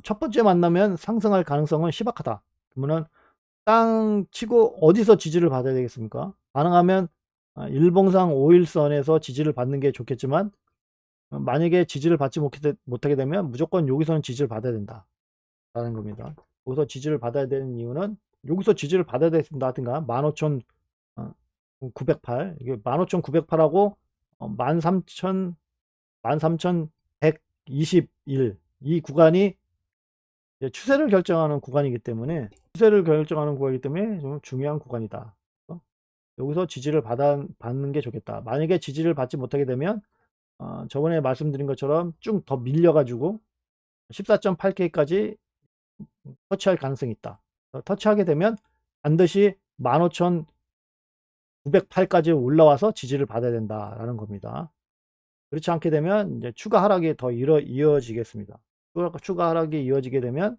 첫 번째 만나면 상승할 가능성은 희박하다. 그러면은 땅 치고 어디서 지지를 받아야 되겠습니까? 가능하면 일봉상 5일선에서 지지를 받는 게 좋겠지만 만약에 지지를 받지 못하게 되면 무조건 여기서는 지지를 받아야 된다 라는 겁니다. 여기서 지지를 받아야 되는 이유는 여기서 지지를 받아야 된다든가 15,908 이게 15,908하고 13,121 이 구간이 추세를 결정하는 구간이기 때문에 좀 중요한 구간이다. 여기서 지지를 받는 게 좋겠다. 만약에 지지를 받지 못하게 되면 저번에 말씀드린 것처럼 쭉 더 밀려가지고 14.8K까지 터치할 가능성이 있다. 터치하게 되면 반드시 15,908까지 올라와서 지지를 받아야 된다라는 겁니다. 그렇지 않게 되면 이제 추가 하락이 더 이어지겠습니다. 추가 하락이 이어지게 되면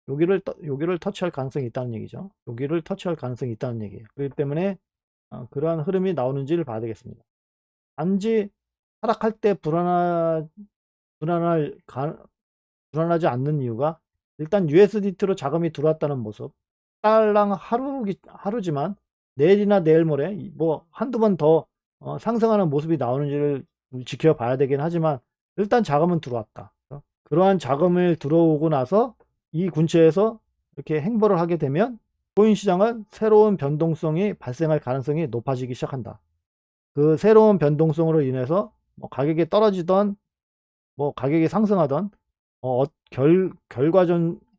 여기를 터치할 가능성이 있다는 얘기죠. 여기를 터치할 가능성이 있다는 얘기예요. 그렇기 때문에 그러한 흐름이 나오는지를 봐야 되겠습니다. 단지 하락할 때 불안하지 않는 이유가 일단 USDT로 자금이 들어왔다는 모습. 달랑 하루지만 내일이나 내일 모레 뭐 한두 번 더 상승하는 모습이 나오는지를 지켜봐야 되긴 하지만 일단 자금은 들어왔다. 그러한 자금을 들어오고 나서 이 근처에서 이렇게 행보를 하게 되면 코인 시장은 새로운 변동성이 발생할 가능성이 높아지기 시작한다. 그 새로운 변동성으로 인해서 뭐 가격이 떨어지던 뭐 가격이 상승하던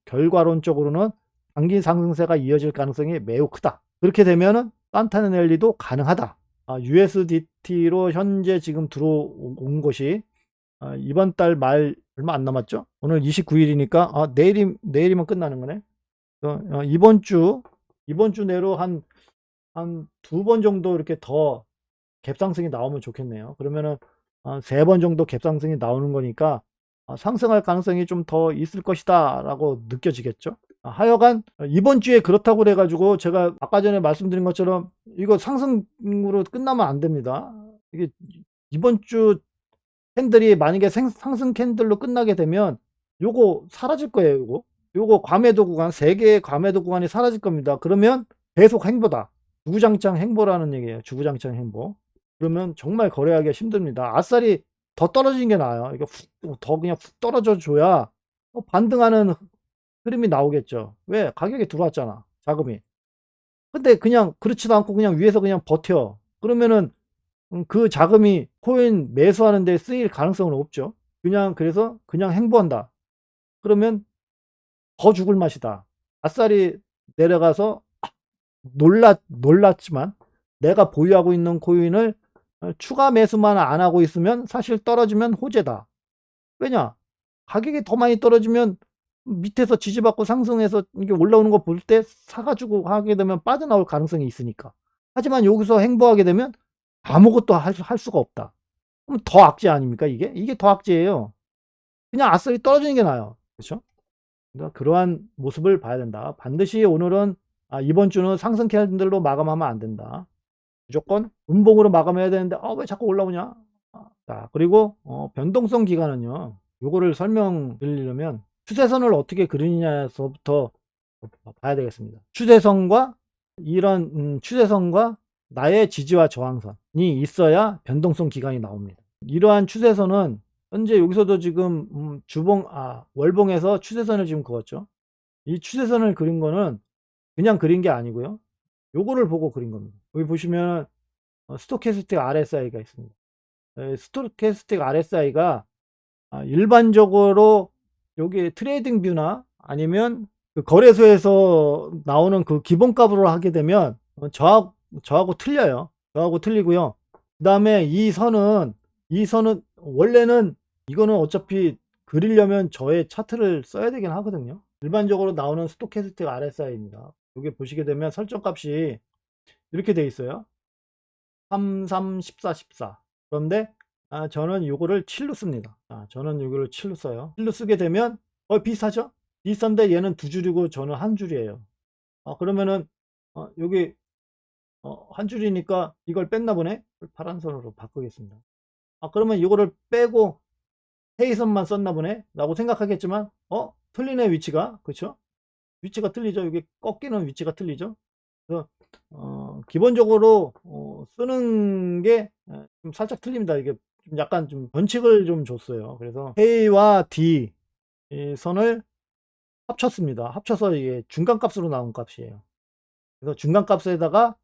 결과론적으로는 장기 상승세가 이어질 가능성이 매우 크다. 그렇게 되면은 산타는 랠리도 가능하다. USDT로 현재 지금 들어온 것이 이번 달 말 얼마 안 남았죠? 오늘 29일이니까 내일이면 끝나는 거네. 이번 주 내로 한 두 번 정도 이렇게 더 갭상승이 나오면 좋겠네요. 그러면은 3번 정도 갭상승이 나오는 거니까 상승할 가능성이 좀 더 있을 것이다 라고 느껴지겠죠. 하여간 이번 주에 그렇다고 그래 가지고 제가 아까 전에 말씀드린 것처럼 이거 상승으로 끝나면 안 됩니다. 이게 이번 주 캔들이 만약에 상승 캔들로 끝나게 되면 요거 사라질 거예요. 요거 과매도 구간 3개의 과매도 구간이 사라질 겁니다. 그러면 계속 행보다. 주구장창 행보라는 얘기예요. 주구장창 행보. 그러면 정말 거래하기가 힘듭니다. 아싸리 더 떨어지는 게 나아요. 이거 더 그냥 훅 떨어져 줘야 반등하는 흐름이 나오겠죠. 왜? 가격이 들어왔잖아. 자금이. 근데 그냥 그렇지도 않고 그냥 위에서 그냥 버텨. 그러면은 그 자금이 코인 매수하는 데 쓰일 가능성은 없죠. 그래서 그냥 행보한다. 그러면 더 죽을 맛이다. 아싸리 내려가서 놀랐지만 내가 보유하고 있는 코인을 추가 매수만 안 하고 있으면 사실 떨어지면 호재다. 왜냐? 가격이 더 많이 떨어지면 밑에서 지지받고 상승해서 이게 올라오는 거 볼 때 사가지고 하게 되면 빠져나올 가능성이 있으니까. 하지만 여기서 행보하게 되면 아무것도 할 수가 없다. 그럼 더 악재 아닙니까, 이게? 이게 더 악재예요. 그냥 아싸리 떨어지는 게 나아요. 그렇죠? 그러니까 그러한 모습을 봐야 된다. 반드시 오늘은 이번 주는 상승 캔들로 마감하면 안 된다. 무조건 음봉으로 마감해야 되는데 왜 자꾸 올라오냐? 자, 그리고 변동성 기간은요. 요거를 설명드리려면 추세선을 어떻게 그리느냐에서부터 봐야 되겠습니다. 추세선과 이런 추세선과 나의 지지와 저항선이 있어야 변동성 기간이 나옵니다. 이러한 추세선은 현재 여기서도 지금 월봉에서 추세선을 지금 그었죠. 이 추세선을 그린 거는 그냥 그린 게 아니고요. 요거를 보고 그린 겁니다. 여기 보시면 스토캐스틱 RSI가 있습니다. 스토캐스틱 RSI가 일반적으로 여기 트레이딩 뷰나 아니면 그 거래소에서 나오는 그 기본값으로 하게 되면 저하고 틀려요. 저하고 틀리고요. 그 다음에 이 선은 원래는 이거는 어차피 그리려면 저의 차트를 써야 되긴 하거든요. 일반적으로 나오는 스토캐스틱 RSI입니다. 여기 보시게 되면 설정값이 이렇게 돼 있어요. 3, 3, 14, 14. 그런데 저는 요거를 7로 씁니다. 저는 요거를 7로 써요. 7로 쓰게 되면 비슷하죠? 비슷한데 얘는 두 줄이고 저는 한 줄이에요. 그러면은 여기 한 줄이니까 이걸 뺐나 보네. 파란 선으로 바꾸겠습니다. 그러면 이거를 빼고 헤이선만 썼나 보네 라고 생각하겠지만 틀리네. 위치가. 그쵸? 위치가 틀리죠. 여기 꺾이는 위치가 틀리죠. 그래서 기본적으로 쓰는 게 좀 살짝 틀립니다. 이게 좀 약간 좀 원칙을 좀 줬어요. 그래서 K와 D 이 선을 합쳤습니다. 합쳐서 이게 중간값으로 나온 값이에요. 그래서 중간값에다가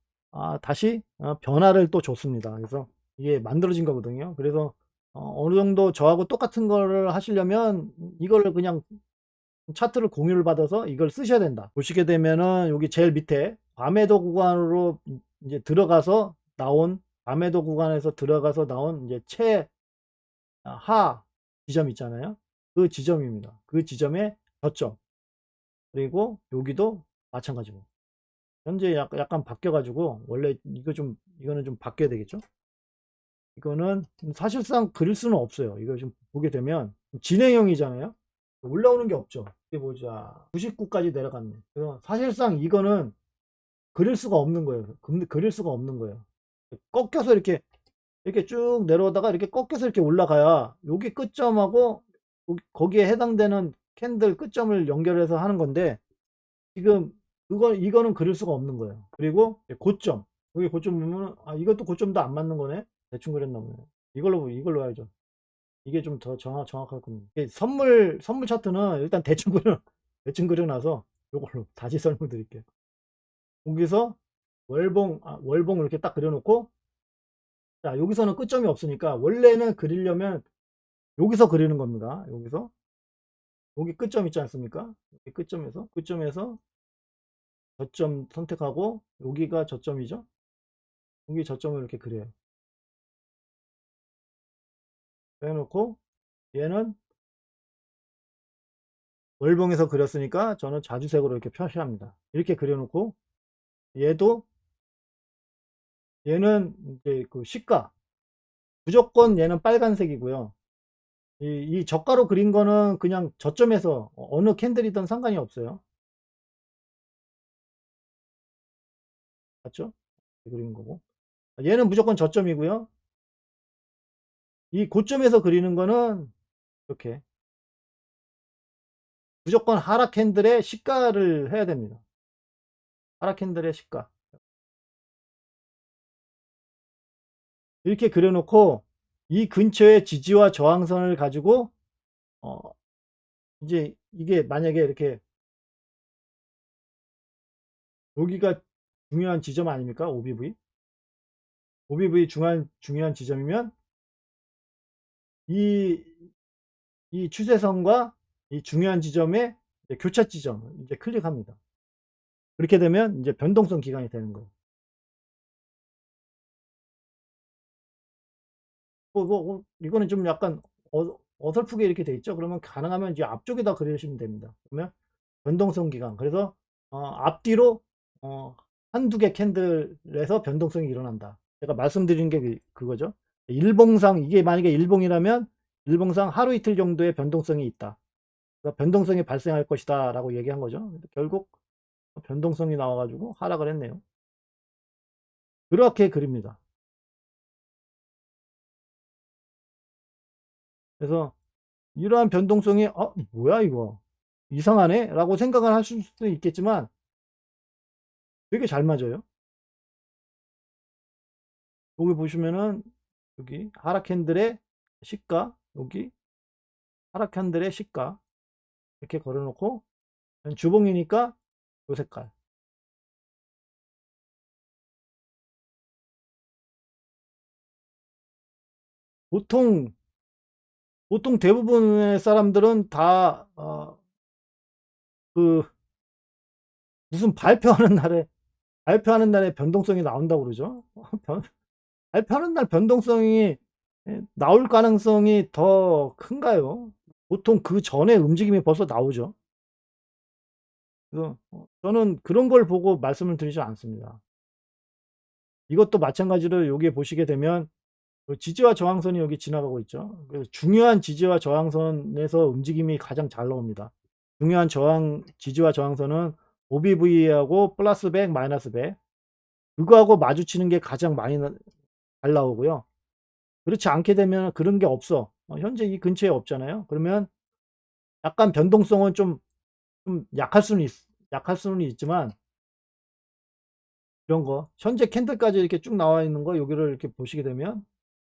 다시 변화를 또 줬습니다. 그래서 이게 만들어진 거거든요. 그래서 어느 정도 저하고 똑같은 거를 하시려면 이거를 그냥 차트를 공유를 받아서 이걸 쓰셔야 된다. 보시게 되면은 여기 제일 밑에 과매도 구간으로 이제 들어가서 나온 과매도 구간에서 들어가서 나온 이제 최하 지점 있잖아요. 그 지점입니다. 그 지점의 저점. 그리고 여기도 마찬가지고. 현재 약간 바뀌어 가지고 원래 이거는 좀 바뀌어야 되겠죠. 이거는 사실상 그릴 수는 없어요. 이거 좀 보게 되면 진행형이잖아요. 올라오는 게 없죠. 이게 보자. 99까지 내려갔네. 그래서 사실상 이거는 그릴 수가 없는 거예요. 근데 그릴 수가 없는 거예요. 꺾여서 이렇게 쭉 내려오다가 이렇게 꺾여서 이렇게 올라가야 여기 끝점하고 거기에 해당되는 캔들 끝점을 연결해서 하는 건데 지금 이거는 그릴 수가 없는 거예요. 그리고 고점. 여기 고점 보면 이것도 고점도 안 맞는 거네. 대충 그렸나 보네. 이걸로 해야죠. 이게 좀 더 정확할 겁니다. 선물 차트는 일단 대충 그려놔서 이걸로 다시 설명드릴게요. 거기서 월봉 이렇게 딱 그려놓고, 자, 여기서는 끝점이 없으니까 원래는 그리려면 여기서 그리는 겁니다. 여기 끝점 있지 않습니까? 여기 끝점에서 저점 선택하고 여기가 저점이죠. 여기 저점을 이렇게 그려요. 그래놓고 얘는 월봉에서 그렸으니까 저는 자주색으로 이렇게 표시합니다. 이렇게 그려놓고 얘도 얘는 이제 그 시가 무조건 얘는 빨간색이고요. 이 저가로 그린 거는 그냥 저점에서 어느 캔들이든 상관이 없어요. 맞죠? 그린 거고. 얘는 무조건 저점이고요. 이 고점에서 그리는 거는 이렇게 무조건 하락 캔들의 시가를 해야 됩니다. 하락 캔들의 시가. 이렇게 그려놓고 이 근처의 지지와 저항선을 가지고 어 이제 이게 만약에 이렇게 여기가 중요한 지점 아닙니까? OBV 중요한 지점이면 이, 이 추세선과 이 중요한 지점의 교차 지점 이제 클릭합니다. 그렇게 되면 이제 변동성 기간이 되는 거예요. 이거는 좀 약간 어설프게 이렇게 돼 있죠. 그러면 가능하면 이제 앞쪽에다 그리시면 됩니다. 그러면 변동성 기간. 그래서 앞뒤로 한두 개 캔들에서 변동성이 일어난다. 제가 말씀드린 게 그거죠. 일봉상 이게 만약에 일봉이라면 일봉상 하루 이틀 정도의 변동성이 있다. 그러니까 변동성이 발생할 것이다 라고 얘기한 거죠. 결국 변동성이 나와 가지고 하락을 했네요. 그렇게 그립니다. 그래서 이러한 변동성이 뭐야 이거 이상하네 라고 생각을 하실 수도 있겠지만 되게 잘 맞아요. 여기 보시면은 여기 하락 캔들의 시가, 여기 하락 캔들의 시가 이렇게 걸어 놓고 주봉이니까 요 색깔. 보통 대부분의 사람들은 다 그 무슨 발표하는 날에 변동성이 나온다고 그러죠. 발표하는 날 변동성이 나올 가능성이 더 큰가요? 보통 그 전에 움직임이 벌써 나오죠. 그래서 저는 그런 걸 보고 말씀을 드리지 않습니다. 이것도 마찬가지로 여기에 보시게 되면 지지와 저항선이 여기 지나가고 있죠. 그래서 중요한 지지와 저항선에서 움직임이 가장 잘 나옵니다. 중요한 지지와 저항선은 OBV하고 플러스 100, 마이너스 100 그거하고 마주치는 게 가장 많이 잘 나오고요. 그렇지 않게 되면 그런 게 없어. 현재 이 근처에 없잖아요. 그러면 약간 변동성은 좀 약할 수는 있지만 이런 거 현재 캔들까지 이렇게 쭉 나와 있는 거 여기를 이렇게 보시게 되면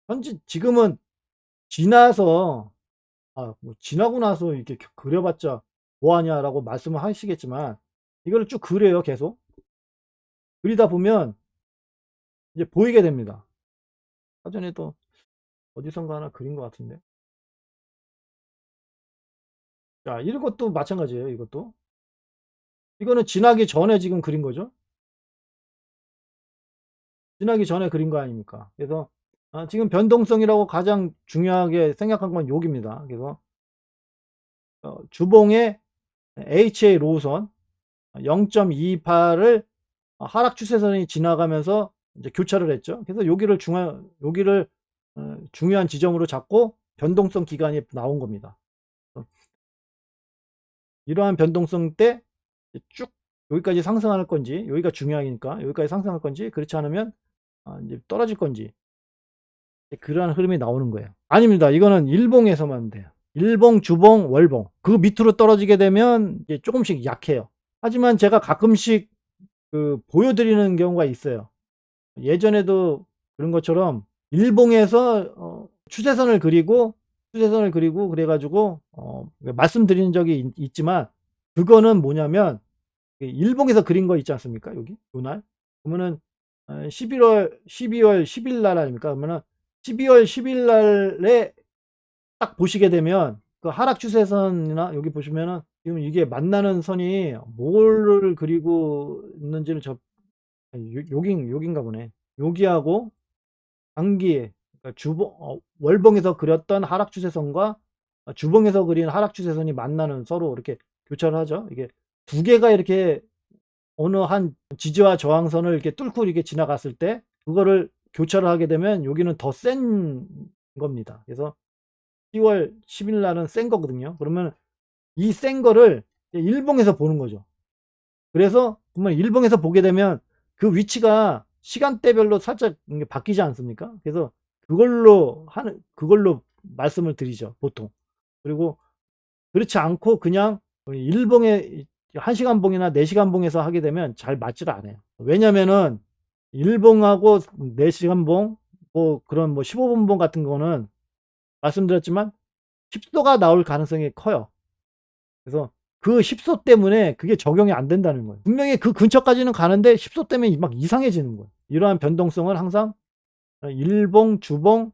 현재 지금은 지나서 뭐 지나고 나서 이렇게 그려봤자 뭐하냐라고 말씀을 하시겠지만 이거를 쭉 그려요 계속. 그리다 보면 이제 보이게 됩니다. 사전에도 어디선가 하나 그린 것 같은데. 자, 이것도 마찬가지예요. 이것도 이거는 지나기 전에 지금 그린 거죠. 지나기 전에 그린 거 아닙니까? 그래서 지금 변동성이라고 가장 중요하게 생각한 건 여기입니다. 그래서 주봉의 HA 로우선 0.28을 하락 추세선이 지나가면서 이제 교차를 했죠. 그래서 여기를 중요한 지점으로 잡고 변동성 기간이 나온 겁니다. 이러한 변동성 때 쭉 여기까지 상승할 건지, 여기가 중요하니까 여기까지 상승할 건지, 그렇지 않으면 이제 떨어질 건지, 그러한 흐름이 나오는 거예요. 아닙니다. 이거는 일봉에서만 돼요. 일봉, 주봉, 월봉. 그 밑으로 떨어지게 되면 이제 조금씩 약해요. 하지만 제가 가끔씩 보여드리는 경우가 있어요. 예전에도 그런 것처럼 일봉에서 추세선을 그리고 그래가지고 말씀드린 적이 있지만 그거는 뭐냐면 일봉에서 그린 거 있지 않습니까? 여기 요날 그러면은 12월 10일 날 아닙니까? 그러면은 12월 10일 날에 딱 보시게 되면 그 하락 추세선이나 여기 보시면은 지금 이게 만나는 선이 뭐를 그리고 있는지를 여긴가 보네. 여기하고 단기 그러니까 월봉에서 그렸던 하락 추세선과 주봉에서 그린 하락 추세선이 만나는 서로 이렇게 교차를 하죠. 이게 두 개가 이렇게 어느 한 지지와 저항선을 이렇게 뚫고 이렇게 지나갔을 때 그거를 교차를 하게 되면 여기는 더 센 겁니다. 그래서 10월 10일 날은 센 거거든요. 그러면 이 센 거를 일봉에서 보는 거죠. 그래서 정말 일봉에서 보게 되면 그 위치가 시간대별로 살짝 바뀌지 않습니까? 그래서 그걸로 말씀을 드리죠, 보통. 그리고 그렇지 않고 그냥 일봉에 1시간 봉이나 4시간 봉에서 하게 되면 잘 맞지를 않아요. 왜냐면은 일봉하고 4시간 봉, 뭐 그런 뭐 15분 봉 같은 거는 말씀드렸지만 10소가 나올 가능성이 커요. 그래서 그 10소 때문에 그게 적용이 안 된다는 거예요. 분명히 그 근처까지는 가는데 10소 때문에 막 이상해지는 거예요. 이러한 변동성은 항상 일봉, 주봉,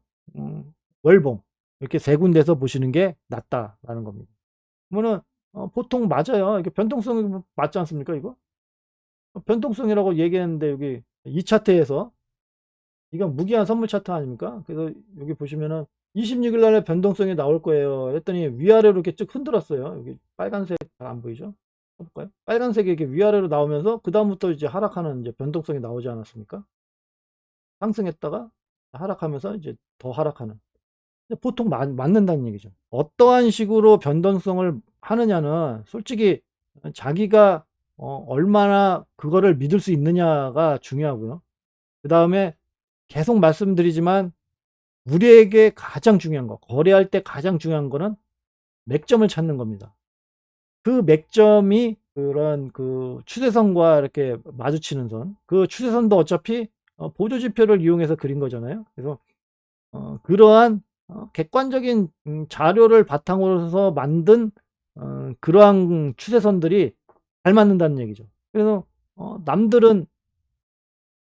월봉 이렇게 세 군데서 보시는 게 낫다라는 겁니다. 그러면은 보통 맞아요. 이게 변동성이 맞지 않습니까 이거? 변동성이라고 얘기했는데 여기 이 차트에서 이건 무기한 선물 차트 아닙니까? 그래서 여기 보시면은 26일 날에 변동성이 나올 거예요. 했더니 위아래로 이렇게 쭉 흔들었어요. 여기 빨간색 잘 안 보이죠? 볼까요? 빨간색이 이렇게 위아래로 나오면서 그다음부터 이제 하락하는 이제 변동성이 나오지 않았습니까? 상승했다가 하락하면서 이제 더 하락하는. 보통 맞는다는 얘기죠. 어떠한 식으로 변동성을 하느냐는 솔직히 자기가 얼마나 그거를 믿을 수 있느냐가 중요하고요. 그 다음에 계속 말씀드리지만 우리에게 가장 중요한 거, 거래할 때 가장 중요한 거는 맥점을 찾는 겁니다. 그 맥점이 그런 그 추세선과 이렇게 마주치는 선, 그 추세선도 어차피 보조지표를 이용해서 그린 거잖아요. 그래서 그러한 객관적인 자료를 바탕으로 해서 만든 그러한 추세선들이 잘 맞는다는 얘기죠. 그래서 남들은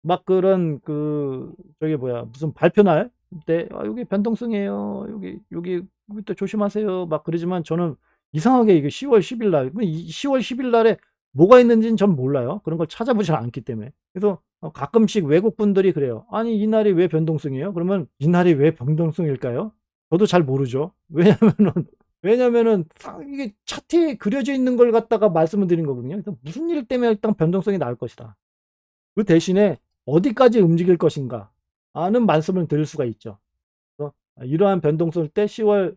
막 그런 그 저기 뭐야 무슨 발표날 때 여기 변동성이에요. 여기부터 조심하세요. 막 그러지만 저는 이상하게 이게 10월 10일 날, 10월 10일 날에 뭐가 있는지는 전 몰라요. 그런 걸 찾아보지 않기 때문에. 그래서 가끔씩 외국 분들이 그래요. 아니 이날이 왜 변동성이에요? 그러면 이날이 왜 변동성일까요? 저도 잘 모르죠. 왜냐면은 이게 차트에 그려져 있는 걸 갖다가 말씀을 드린 거거든요. 그래서 무슨 일 때문에 일단 변동성이 나올 것이다. 그 대신에 어디까지 움직일 것인가 하는 말씀을 드릴 수가 있죠. 그래서 이러한 변동성 때 10월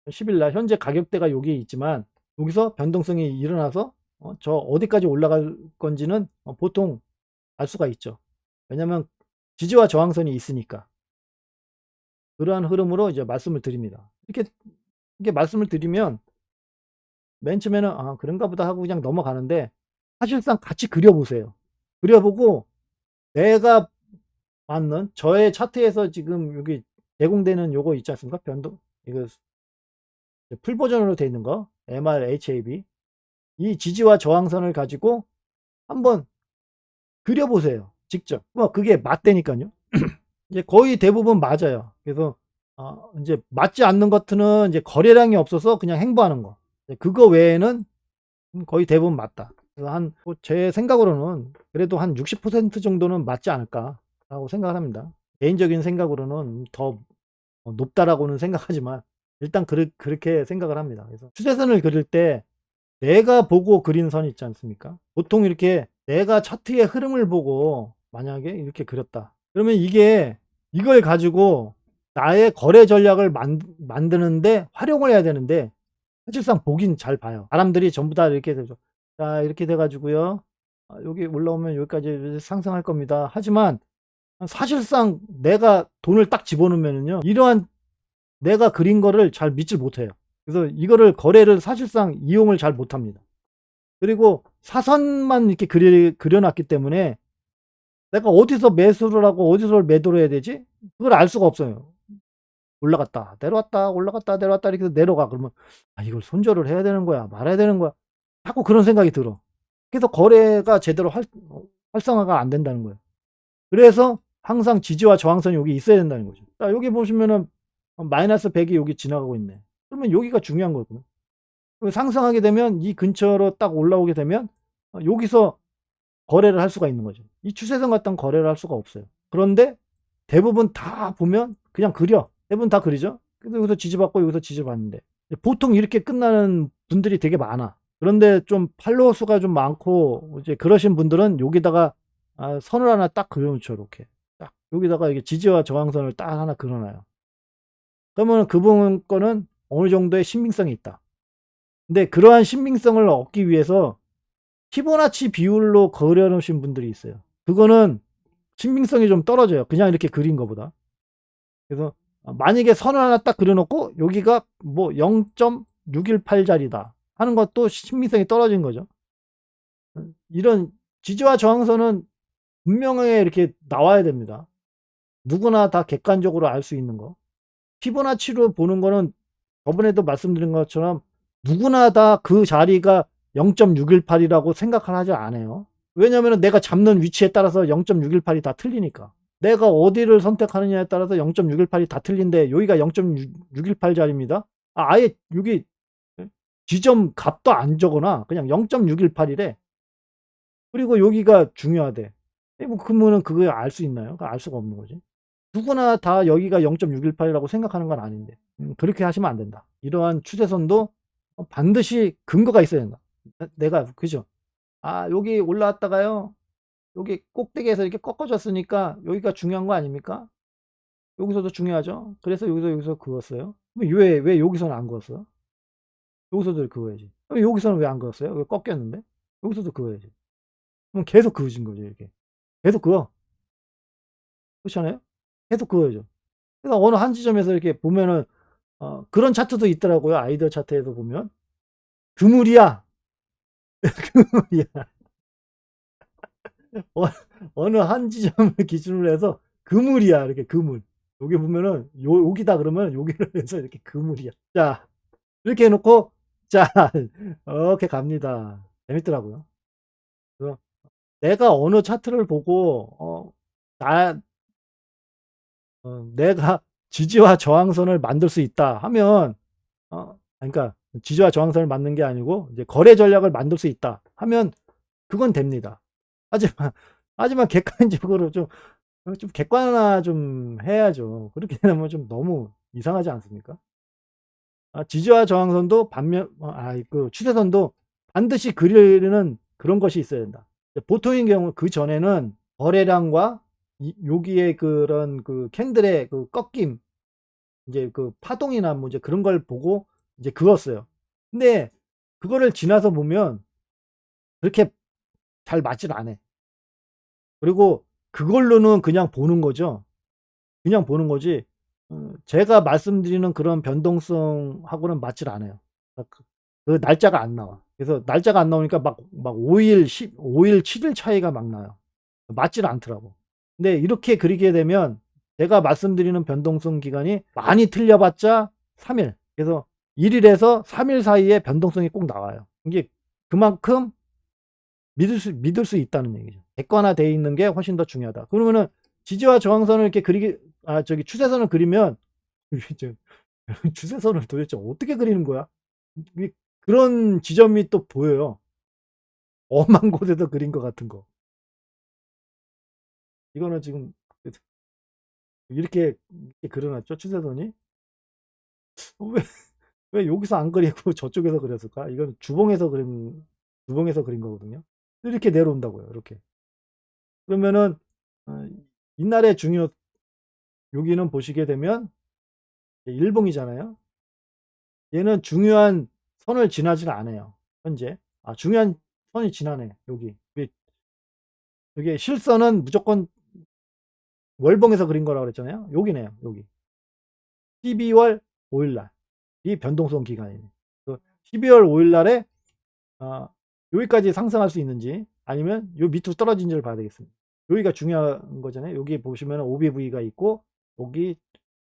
10일 날 현재 가격대가 여기 있지만 여기서 변동성이 일어나서 저 어디까지 올라갈 건지는 보통 알 수가 있죠. 왜냐하면 지지와 저항선이 있으니까. 그러한 흐름으로 이제 말씀을 드립니다. 이렇게 말씀을 드리면 맨 처음에는 그런가 보다 하고 그냥 넘어가는데 사실상 같이 그려보세요. 그려보고 내가 맞는 저의 차트에서 지금 여기 제공되는 요거 있지 않습니까? 변동 이거 풀 버전으로 되어 있는 거 MRHAB 이 지지와 저항선을 가지고 한번 그려보세요. 직접. 그게 맞다니까요. 이제 거의 대부분 맞아요. 그래서 이제 맞지 않는 것들은 이제 거래량이 없어서 그냥 행보하는 거. 그거 외에는 거의 대부분 맞다. 그래서 제 생각으로는 그래도 한 60% 정도는 맞지 않을까라고 생각을 합니다. 개인적인 생각으로는 더 높다라고는 생각하지만 일단 그렇게 생각을 합니다. 그래서 추세선을 그릴 때 내가 보고 그린 선 있지 않습니까? 보통 이렇게 내가 차트의 흐름을 보고 만약에 이렇게 그렸다. 그러면 이걸 가지고 나의 거래 전략을 만드는데 활용을 해야 되는데 사실상 보긴 잘 봐요. 사람들이 전부 다 이렇게 되죠. 자, 이렇게 돼가지고요. 여기 올라오면 여기까지 상승할 겁니다. 하지만 사실상 내가 돈을 딱 집어넣으면요. 이러한 내가 그린 거를 잘 믿질 못해요. 그래서 이거를 거래를 사실상 이용을 잘 못합니다. 그리고 사선만 이렇게 그려놨기 때문에 내가 어디서 매수를 하고 어디서 매도를 해야 되지? 그걸 알 수가 없어요. 올라갔다 내려왔다 올라갔다 내려왔다 이렇게 내려가. 그러면 이걸 손절을 해야 되는 거야 말아야 되는 거야 자꾸 그런 생각이 들어. 그래서 거래가 제대로 활성화가 안 된다는 거예요. 그래서 항상 지지와 저항선이 여기 있어야 된다는 거죠. 자, 여기 보시면은 마이너스 100이 여기 지나가고 있네. 그러면 여기가 중요한 거거든요. 상승하게 되면 이 근처로 딱 올라오게 되면 여기서 거래를 할 수가 있는 거죠. 이 추세선 같은 거래를 할 수가 없어요. 그런데 대부분 다 보면 그냥 그려. 대부분 다 그리죠. 그래서 여기서 지지받고 여기서 지지받는데 보통 이렇게 끝나는 분들이 되게 많아. 그런데 좀 팔로워 수가 좀 많고 이제 그러신 분들은 여기다가 선을 하나 딱 그려놓죠. 이렇게 딱 여기다가 이게 지지와 저항선을 딱 하나 그려놔요. 그러면 그분 거는 어느 정도의 신빙성이 있다. 근데 그러한 신빙성을 얻기 위해서 피보나치 비율로 그려놓으신 분들이 있어요. 그거는 신빙성이 좀 떨어져요. 그냥 이렇게 그린 것보다. 그래서 만약에 선을 하나 딱 그려놓고 여기가 뭐 0.618짜리다 하는 것도 신빙성이 떨어진 거죠. 이런 지지와 저항선은 분명하게 이렇게 나와야 됩니다. 누구나 다 객관적으로 알 수 있는 거. 피보나치로 보는 거는 저번에도 말씀드린 것처럼 누구나 다 그 자리가 0.618이라고 생각을 하지 않아요. 왜냐하면 내가 잡는 위치에 따라서 0.618이 다 틀리니까. 내가 어디를 선택하느냐에 따라서 0.618이 다 틀린데 여기가 0.618짜리입니다. 아예 여기 지점 값도 안 적어놔. 그냥 0.618이래. 그리고 여기가 중요하대. 뭐 그러면은 그거 알 수 있나요? 알 수가 없는 거지. 누구나 다 여기가 0.618이라고 생각하는 건 아닌데 그렇게 하시면 안 된다. 이러한 추세선도 반드시 근거가 있어야 된다. 내가 그죠? 아 여기 올라왔다가요. 여기 꼭대기에서 이렇게 꺾어졌으니까 여기가 중요한 거 아닙니까? 여기서도 중요하죠. 그래서 여기서 그었어요. 왜 여기서는 안 그었어요? 여기서도 그어야지. 여기서는 왜 안 그었어요? 왜 꺾였는데? 여기서도 그어야지. 그럼 계속 그어진 거죠, 이렇게. 계속 그어. 그렇잖아요? 계속 그어야죠. 그래서 어느 한 지점에서 이렇게 보면은 그런 차트도 있더라고요. 아이디어 차트에서 보면. 그물이야. 그물이야. 어, 어느 한 지점을 기준으로 해서 그물이야. 이렇게 그물. 여기 보면은 여기다 그러면 여기를 해서 이렇게 그물이야. 자, 이렇게 해놓고 자, 이렇게 갑니다. 재밌더라고요. 그래서 내가 어느 차트를 보고 나 내가 지지와 저항선을 만들 수 있다 하면 그러니까 지지와 저항선을 만든 게 아니고 이제 거래 전략을 만들 수 있다 하면 그건 됩니다. 하지만 객관적으로 좀 객관화 좀 해야죠. 그렇게 되면 좀 너무 이상하지 않습니까? 지지와 저항선도 반면 그 추세선도 반드시 그리는 그런 것이 있어야 된다. 보통인 경우 그 전에는 거래량과 여기에 그런 그 캔들의 그 꺾임 이제 그 파동이나 뭐 이제 그런 걸 보고 이제 그었어요. 근데 그거를 지나서 보면 그렇게 잘 맞질 않아. 그리고 그걸로는 그냥 보는 거죠. 그냥 보는 거지. 제가 말씀드리는 그런 변동성하고는 맞질 않아요. 그 날짜가 안 나와. 그래서 날짜가 안 나오니까 막 5일, 5일, 7일 차이가 막 나요. 맞질 않더라고. 근데 이렇게 그리게 되면 제가 말씀드리는 변동성 기간이 많이 틀려봤자 3일. 그래서 1일에서 3일 사이에 변동성이 꼭 나와요. 이게 그만큼 믿을 수 있다는 얘기죠. 객관화되어 있는 게 훨씬 더 중요하다. 그러면은 지지와 저항선을 이렇게 그리기, 추세선을 그리면 추세선을 도대체 어떻게 그리는 거야? 그런 지점이 또 보여요. 엄한 곳에서 그린 것 같은 거. 이거는 지금 이렇게 그려놨죠, 추세선이. 왜, 왜 여기서 안 그리고 저쪽에서 그렸을까? 이건 주봉에서 그린 거거든요. 이렇게 내려온다고요, 이렇게. 그러면은, 어, 옛날에 여기는 보시게 되면 일봉이잖아요. 얘는 중요한 선을 지나질 않아요. 현재. 중요한 선이 지나네. 여기. 이게 실선은 무조건 월봉에서 그린 거라고 그랬잖아요. 여기네요. 여기. 12월 5일 날. 이 변동성 기간이네. 12월 5일 날에 여기까지 상승할 수 있는지 아니면 요 밑으로 떨어진지를 봐야 되겠습니다. 여기가 중요한 거잖아요. 여기 보시면 OBV가 있고 여기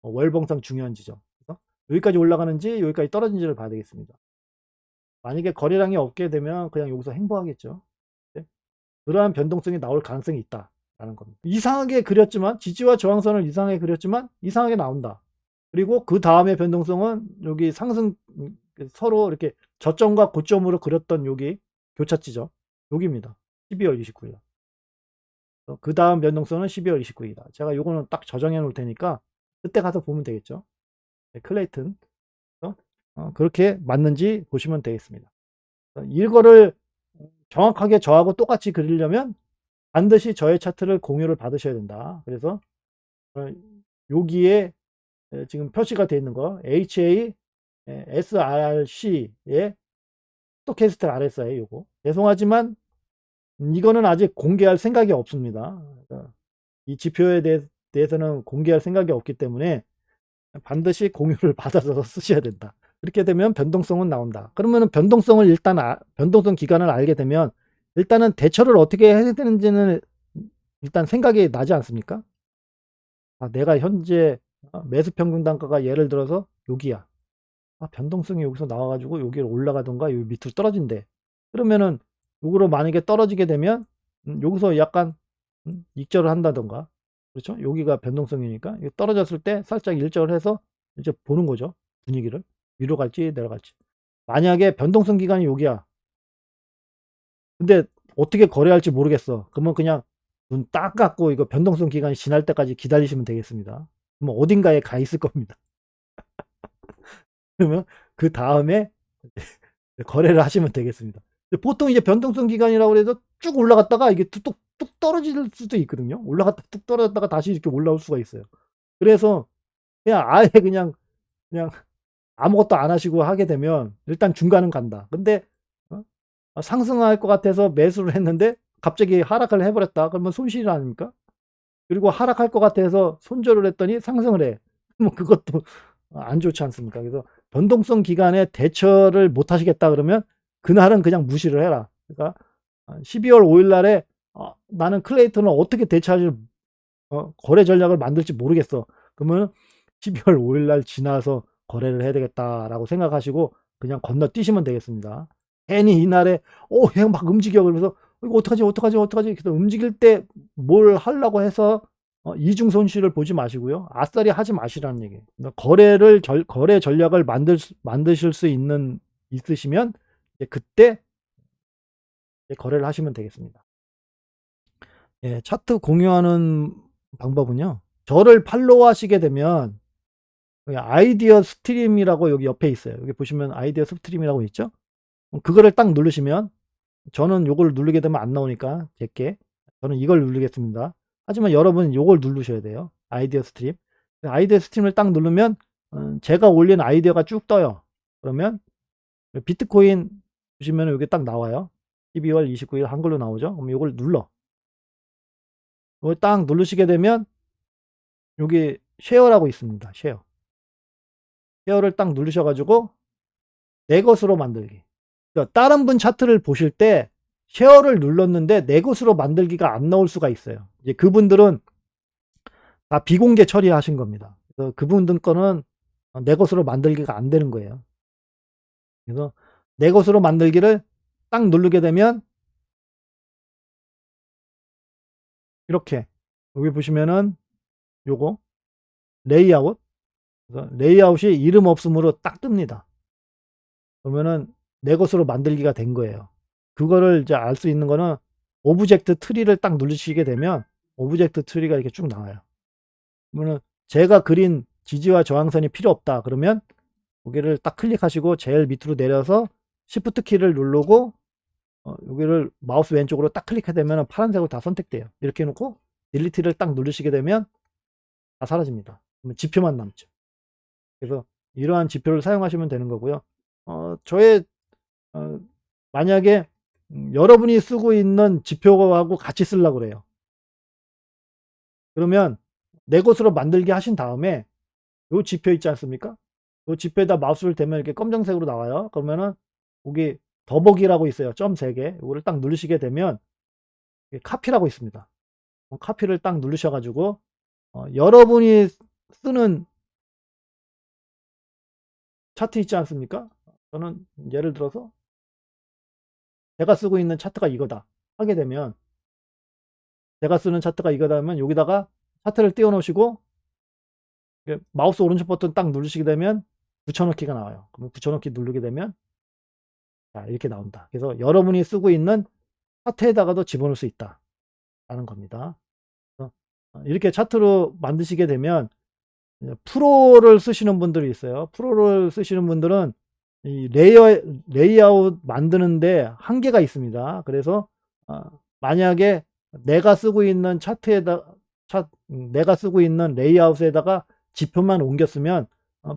월봉상 중요한 지점. 그래서 여기까지 올라가는지 여기까지 떨어진지를 봐야 되겠습니다. 만약에 거래량이 없게 되면 그냥 여기서 행보하겠죠. 네? 그러한 변동성이 나올 가능성이 있다라는 겁니다. 이상하게 그렸지만 지지와 저항선을 이상하게 그렸지만 이상하게 나온다. 그리고 그 다음에 변동성은 여기 상승 서로 이렇게 저점과 고점으로 그렸던 여기 교차지점 여기입니다. 12월 29일. 그 다음 변동성은 12월 29일이다. 제가 요거는 딱 저장해 놓을 테니까 그때 가서 보면 되겠죠. 네, 클레이튼. 그렇게 맞는지 보시면 되겠습니다. 이거를 정확하게 저하고 똑같이 그리려면 반드시 저의 차트를 공유를 받으셔야 된다. 그래서 여기에 지금 표시가 되어 있는 거 HA SRC의 스토캐스틱 RSI 요거 죄송하지만 이거는 아직 공개할 생각이 없습니다. 그러니까 이 지표에 대해서는 공개할 생각이 없기 때문에 반드시 공유를 받아서 쓰셔야 된다. 그렇게 되면 변동성은 나온다. 그러면 변동성을 일단 변동성 기간을 알게 되면 일단은 대처를 어떻게 해야 되는지는 일단 생각이 나지 않습니까? 내가 현재 매수 평균 단가가 예를 들어서 여기야. 변동성이 여기서 나와가지고 여기를 올라가던가 여기 밑으로 떨어진대. 그러면은 요거로 만약에 떨어지게 되면 여기서 약간 익절을 한다던가 그렇죠? 여기가 변동성이니까 떨어졌을 때 살짝 일절을 해서 이제 보는 거죠. 분위기를 위로 갈지 내려갈지. 만약에 변동성 기간이 여기야. 근데 어떻게 거래할지 모르겠어. 그러면 그냥 눈 딱 감고 이거 변동성 기간이 지날 때까지 기다리시면 되겠습니다. 그러면 어딘가에 가 있을 겁니다. 그러면 그 다음에 거래를 하시면 되겠습니다. 보통 이제 변동성 기간이라고 해서 쭉 올라갔다가 이게 뚝 떨어질 수도 있거든요. 올라갔다 뚝 떨어졌다가 다시 이렇게 올라올 수가 있어요. 그래서 그냥 아예 그냥 아무것도 안 하시고 하게 되면 일단 중간은 간다. 근데 어? 상승할 것 같아서 매수를 했는데 갑자기 하락을 해버렸다. 그러면 손실 아닙니까? 그리고 하락할 것 같아서 손절을 했더니 상승을 해. 뭐 그것도 안 좋지 않습니까? 그래서 변동성 기간에 대처를 못 하시겠다 그러면 그날은 그냥 무시를 해라. 그러니까 12월 5일 날에 나는 클레이턴을 어떻게 대처할지 거래 전략을 만들지 모르겠어. 그러면 12월 5일 날 지나서 거래를 해야 되겠다라고 생각하시고 그냥 건너뛰시면 되겠습니다. 괜히 이날에 그냥 막 움직여 그러면서 이거 어떡하지 그래서 움직일 때 뭘 하려고 해서 이중 손실을 보지 마시고요. 아싸리 하지 마시라는 얘기예요. 그러니까 거래 전략을 만드실 수 있으시면 그때 거래를 하시면 되겠습니다. 예, 차트 공유하는 방법은요. 저를 팔로우 하시게 되면 아이디어 스트림이라고 여기 옆에 있어요. 여기 보시면 아이디어 스트림이라고 있죠. 그거를 딱 누르시면 저는 요걸 누르게 되면 안 나오니까 제게 저는 이걸 누르겠습니다. 하지만 여러분은 요걸 누르셔야 돼요. 아이디어 스트림. 아이디어 스트림을 딱 누르면 제가 올린 아이디어가 쭉 떠요. 그러면 비트코인 보시면 여기 딱 나와요. 12월 29일 한글로 나오죠. 그럼 요걸 눌러. 이걸 딱 누르시게 되면 여기 쉐어라고 있습니다. 쉐어를 딱 누르셔가지고 내 것으로 만들기. 그러니까 다른 분 차트를 보실 때 쉐어를 눌렀는데 내 것으로 만들기가 안 나올 수가 있어요. 이제 그분들은 다 비공개 처리하신 겁니다. 그래서 그분들 거는 내 것으로 만들기가 안 되는 거예요. 그래서 내 것으로 만들기를 딱 누르게 되면 이렇게 여기 보시면은 요거 레이아웃, 레이아웃이 이름 없음으로 딱 뜹니다. 그러면은 내 것으로 만들기가 된 거예요. 그거를 이제 알 수 있는 거는 오브젝트 트리를 딱 누르시게 되면 오브젝트 트리가 이렇게 쭉 나와요. 그러면 제가 그린 지지와 저항선이 필요 없다 그러면 여기를 딱 클릭하시고 제일 밑으로 내려서 Shift 키를 누르고 여기를 마우스 왼쪽으로 딱 클릭하되면 파란색으로 다 선택돼요. 이렇게 해놓고 딜리트를 딱 누르시게 되면 다 사라집니다. 그러면 지표만 남죠. 그래서 이러한 지표를 사용하시면 되는 거고요. 저의 만약에 여러분이 쓰고 있는 지표하고 같이 쓰려고 그래요. 그러면 내 것으로 만들게 하신 다음에 요 지표 있지 않습니까? 요 지표에다 마우스를 대면 이렇게 검정색으로 나와요. 그러면은 여기 더보기라고 있어요. 점 3개. 이거를 딱 누르시게 되면 카피라고 있습니다. 카피를 딱 누르셔 가지고 여러분이 쓰는 차트 있지 않습니까? 저는 예를 들어서 제가 쓰고 있는 차트가 이거다 하게 되면 제가 쓰는 차트가 이거다 하면 여기다가 차트를 띄워 놓으시고 마우스 오른쪽 버튼 딱 누르시게 되면 붙여넣기가 나와요. 그럼 붙여넣기 누르게 되면 자, 이렇게 나온다. 그래서 여러분이 쓰고 있는 차트에다가도 집어넣을 수 있다 라는 겁니다. 이렇게 차트로 만드시게 되면 프로를 쓰시는 분들이 있어요. 프로를 쓰시는 분들은 이 레이아웃 만드는데 한계가 있습니다. 그래서 만약에 내가 쓰고 있는 내가 쓰고 있는 레이아웃에다가 지표만 옮겼으면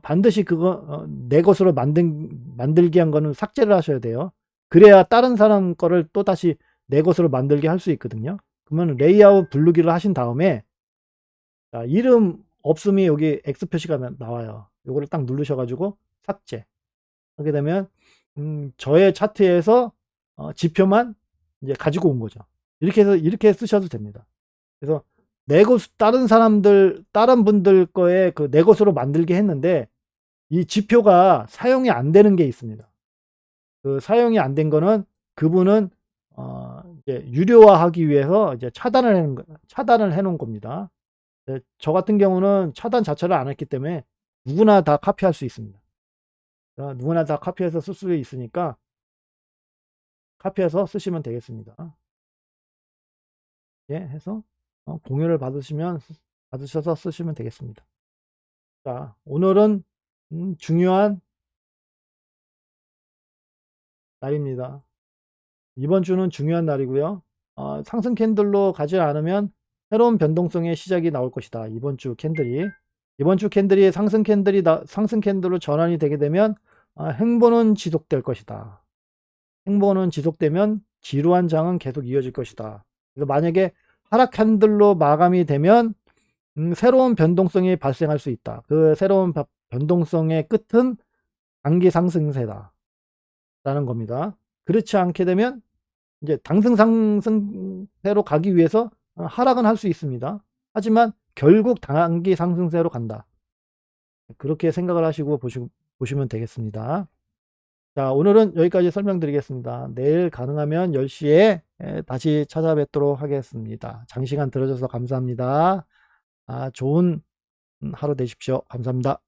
반드시 그거 내 것으로 만들기 한 거는 삭제를 하셔야 돼요. 그래야 다른 사람 거를 또 다시 내 것으로 만들게 할 수 있거든요. 그러면 레이아웃 부르기를 하신 다음에 자, 이름 없음이 여기 X 표시가 나와요. 요거를 딱 누르셔 가지고 삭제 하게 되면 저의 차트에서 지표만 이제 가지고 온 거죠. 이렇게 해서 이렇게 쓰셔도 됩니다. 그래서 내 것, 다른 분들 거에 그 내 것으로 만들게 했는데 이 지표가 사용이 안 되는 게 있습니다. 그 사용이 안 된 거는 그분은 이제 유료화하기 위해서 이제 차단을 해 놓은 겁니다. 저 같은 경우는 차단 자체를 안 했기 때문에 누구나 다 카피할 수 있습니다. 누구나 다 카피해서 쓸 수 있으니까 카피해서 쓰시면 되겠습니다. 해서 공유를 받으셔서 쓰시면 되겠습니다. 자, 오늘은 중요한 날입니다. 이번 주는 중요한 날이고요. 상승 캔들로 가지 않으면 새로운 변동성의 시작이 나올 것이다. 이번 주 캔들이 상승 캔들로 전환이 되게 되면 행보는 지속될 것이다. 행보는 지속되면 지루한 장은 계속 이어질 것이다. 그래서 만약에 하락 캔들로 마감이 되면 새로운 변동성이 발생할 수 있다. 그 새로운 변동성의 끝은 단기 상승세다 라는 겁니다. 그렇지 않게 되면 이제 상승세로 가기 위해서 하락은 할 수 있습니다. 하지만 결국 단기 상승세로 간다. 그렇게 생각을 하시고 보시면 되겠습니다. 자, 오늘은 여기까지 설명드리겠습니다. 내일 가능하면 10시에 다시 찾아뵙도록 하겠습니다. 장시간 들어줘서 감사합니다. 좋은 하루 되십시오. 감사합니다.